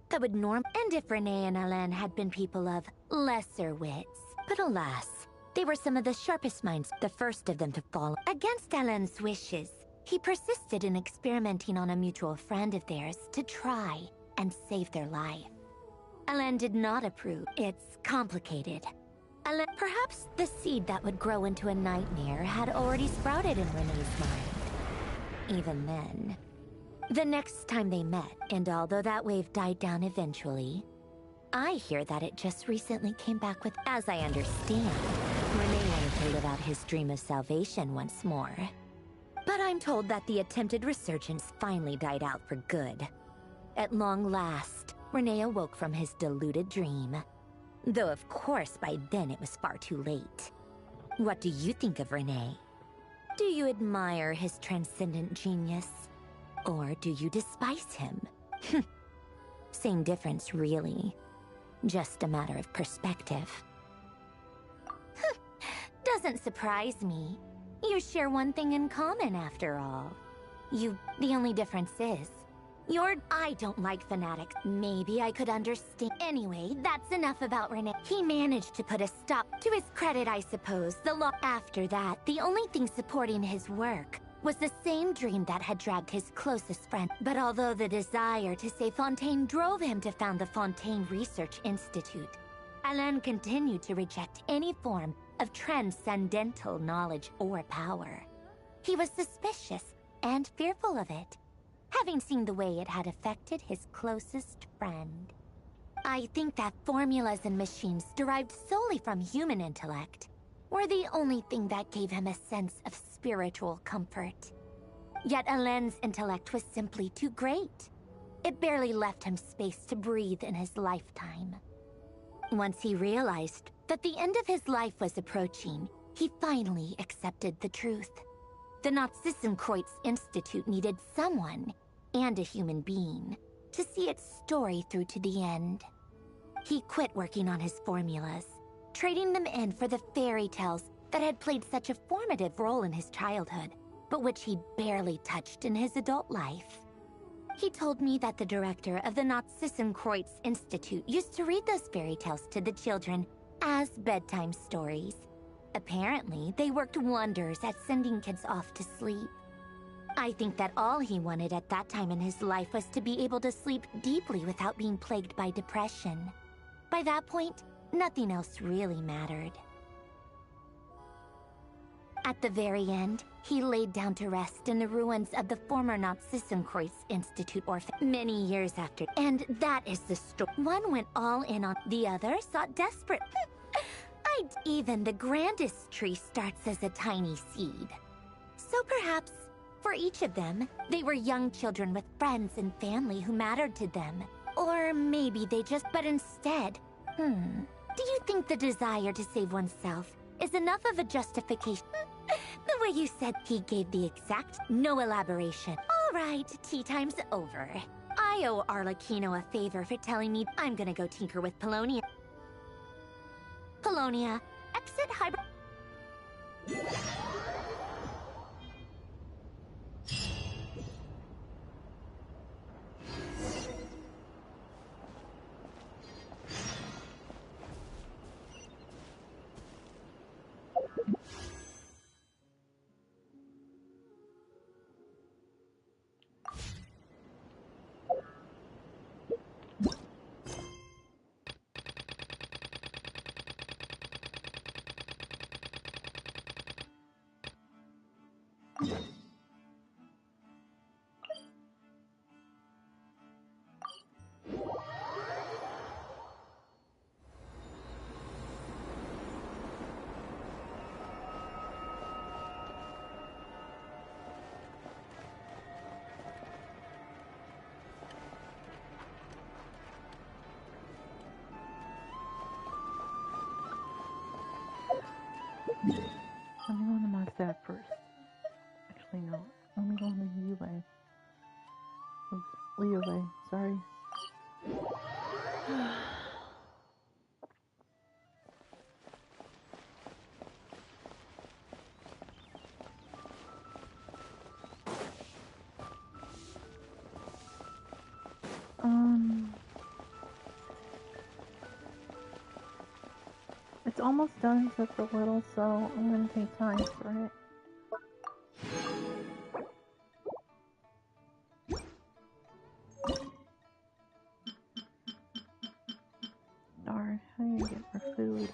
That would And if Renee and Alain had been people of lesser wits. But alas, they were some of the sharpest minds, the first of them to fall. Against Alain's wishes, he persisted in experimenting on a mutual friend of theirs to try and save their life. Alain did not approve. It's complicated. Perhaps the seed that would grow into a nightmare had already sprouted in Renee's mind. Even then. The next time they met, and although that wave died down eventually, I hear that it just recently came back with, as I understand, Renee wanted to live out his dream of salvation once more. But I'm told that the attempted resurgence finally died out for good. At long last, Renee awoke from his deluded dream. Though of course by then it was far too late. What do you think of Renee? Do you admire his transcendent genius? Or do you despise him? Same difference, really. Just a matter of perspective. Doesn't surprise me. You share one thing in common, after all. The only difference is, I don't like fanatics. Maybe I could understand. Anyway, that's enough about Renee. He managed to put a stop. To his credit, I suppose, the law. After that, the only thing supporting his work was the same dream that had dragged his closest friend. But although the desire to save Fontaine drove him to found the Fontaine Research Institute, Alain continued to reject any form of transcendental knowledge or power. He was suspicious and fearful of it, having seen the way it had affected his closest friend. I think that formulas and machines derived solely from human intellect were the only thing that gave him a sense of spiritual comfort. Yet Alain's intellect was simply too great. It barely left him space to breathe in his lifetime. Once he realized that the end of his life was approaching, he finally accepted the truth. The Narzissenkreuz Institute needed someone, and a human being, to see its story through to the end. He quit working on his formulas, trading them in for the fairy tales that had played such a formative role in his childhood, but which he barely touched in his adult life. He told me that the director of the Narzissenkreuz Institute used to read those fairy tales to the children as bedtime stories. Apparently, they worked wonders at sending kids off to sleep. I think that all he wanted at that time in his life was to be able to sleep deeply without being plagued by depression. By that point, nothing else really mattered. At the very end, he laid down to rest in the ruins of the former Nazissenkreuz Institute orphan many years after. And that is the story. One went all in on the other, sought desperate. Even the grandest tree starts as a tiny seed. So perhaps, for each of them, they were young children with friends and family who mattered to them. Or maybe they just... But instead, do you think the desire to save oneself is enough of a justification? The way you said he gave the exact... No elaboration. All right, tea time's over. I owe Arlecchino a favor for telling me I'm gonna go tinker with Polonia. Polonia, exit hybrid... Let me go on the Mazda first. Actually, no. Let me go on the Yue. Oops, Liyue, sorry. It's almost done just a little, so I'm gonna take time for it. Darn, how do you get more food?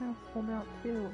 I'll sold out too.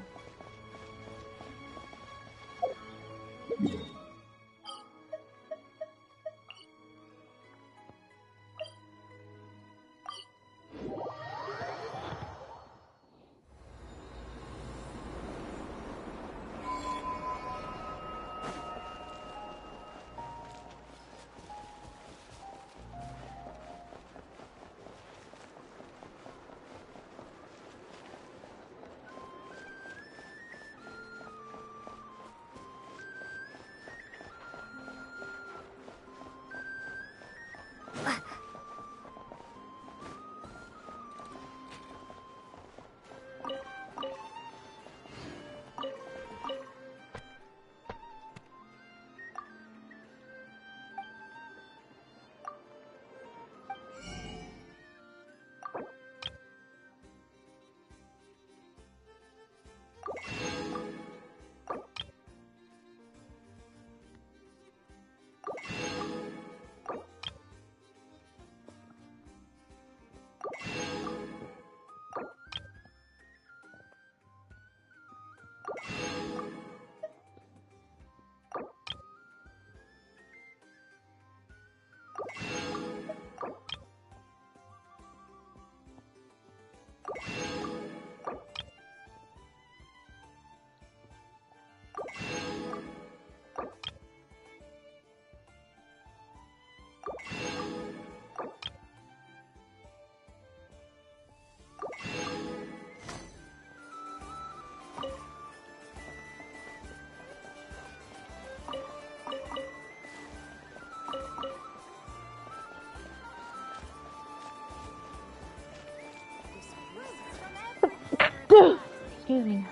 Excuse me.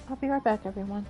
I'll be right back, everyone.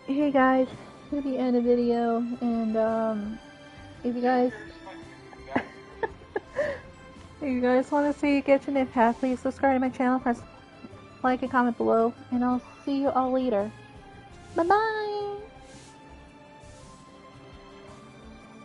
Hey guys, to the end of the video, and if you guys want to see Genshin Impact, please subscribe to my channel, press like and comment below, and I'll see you all later. Bye bye!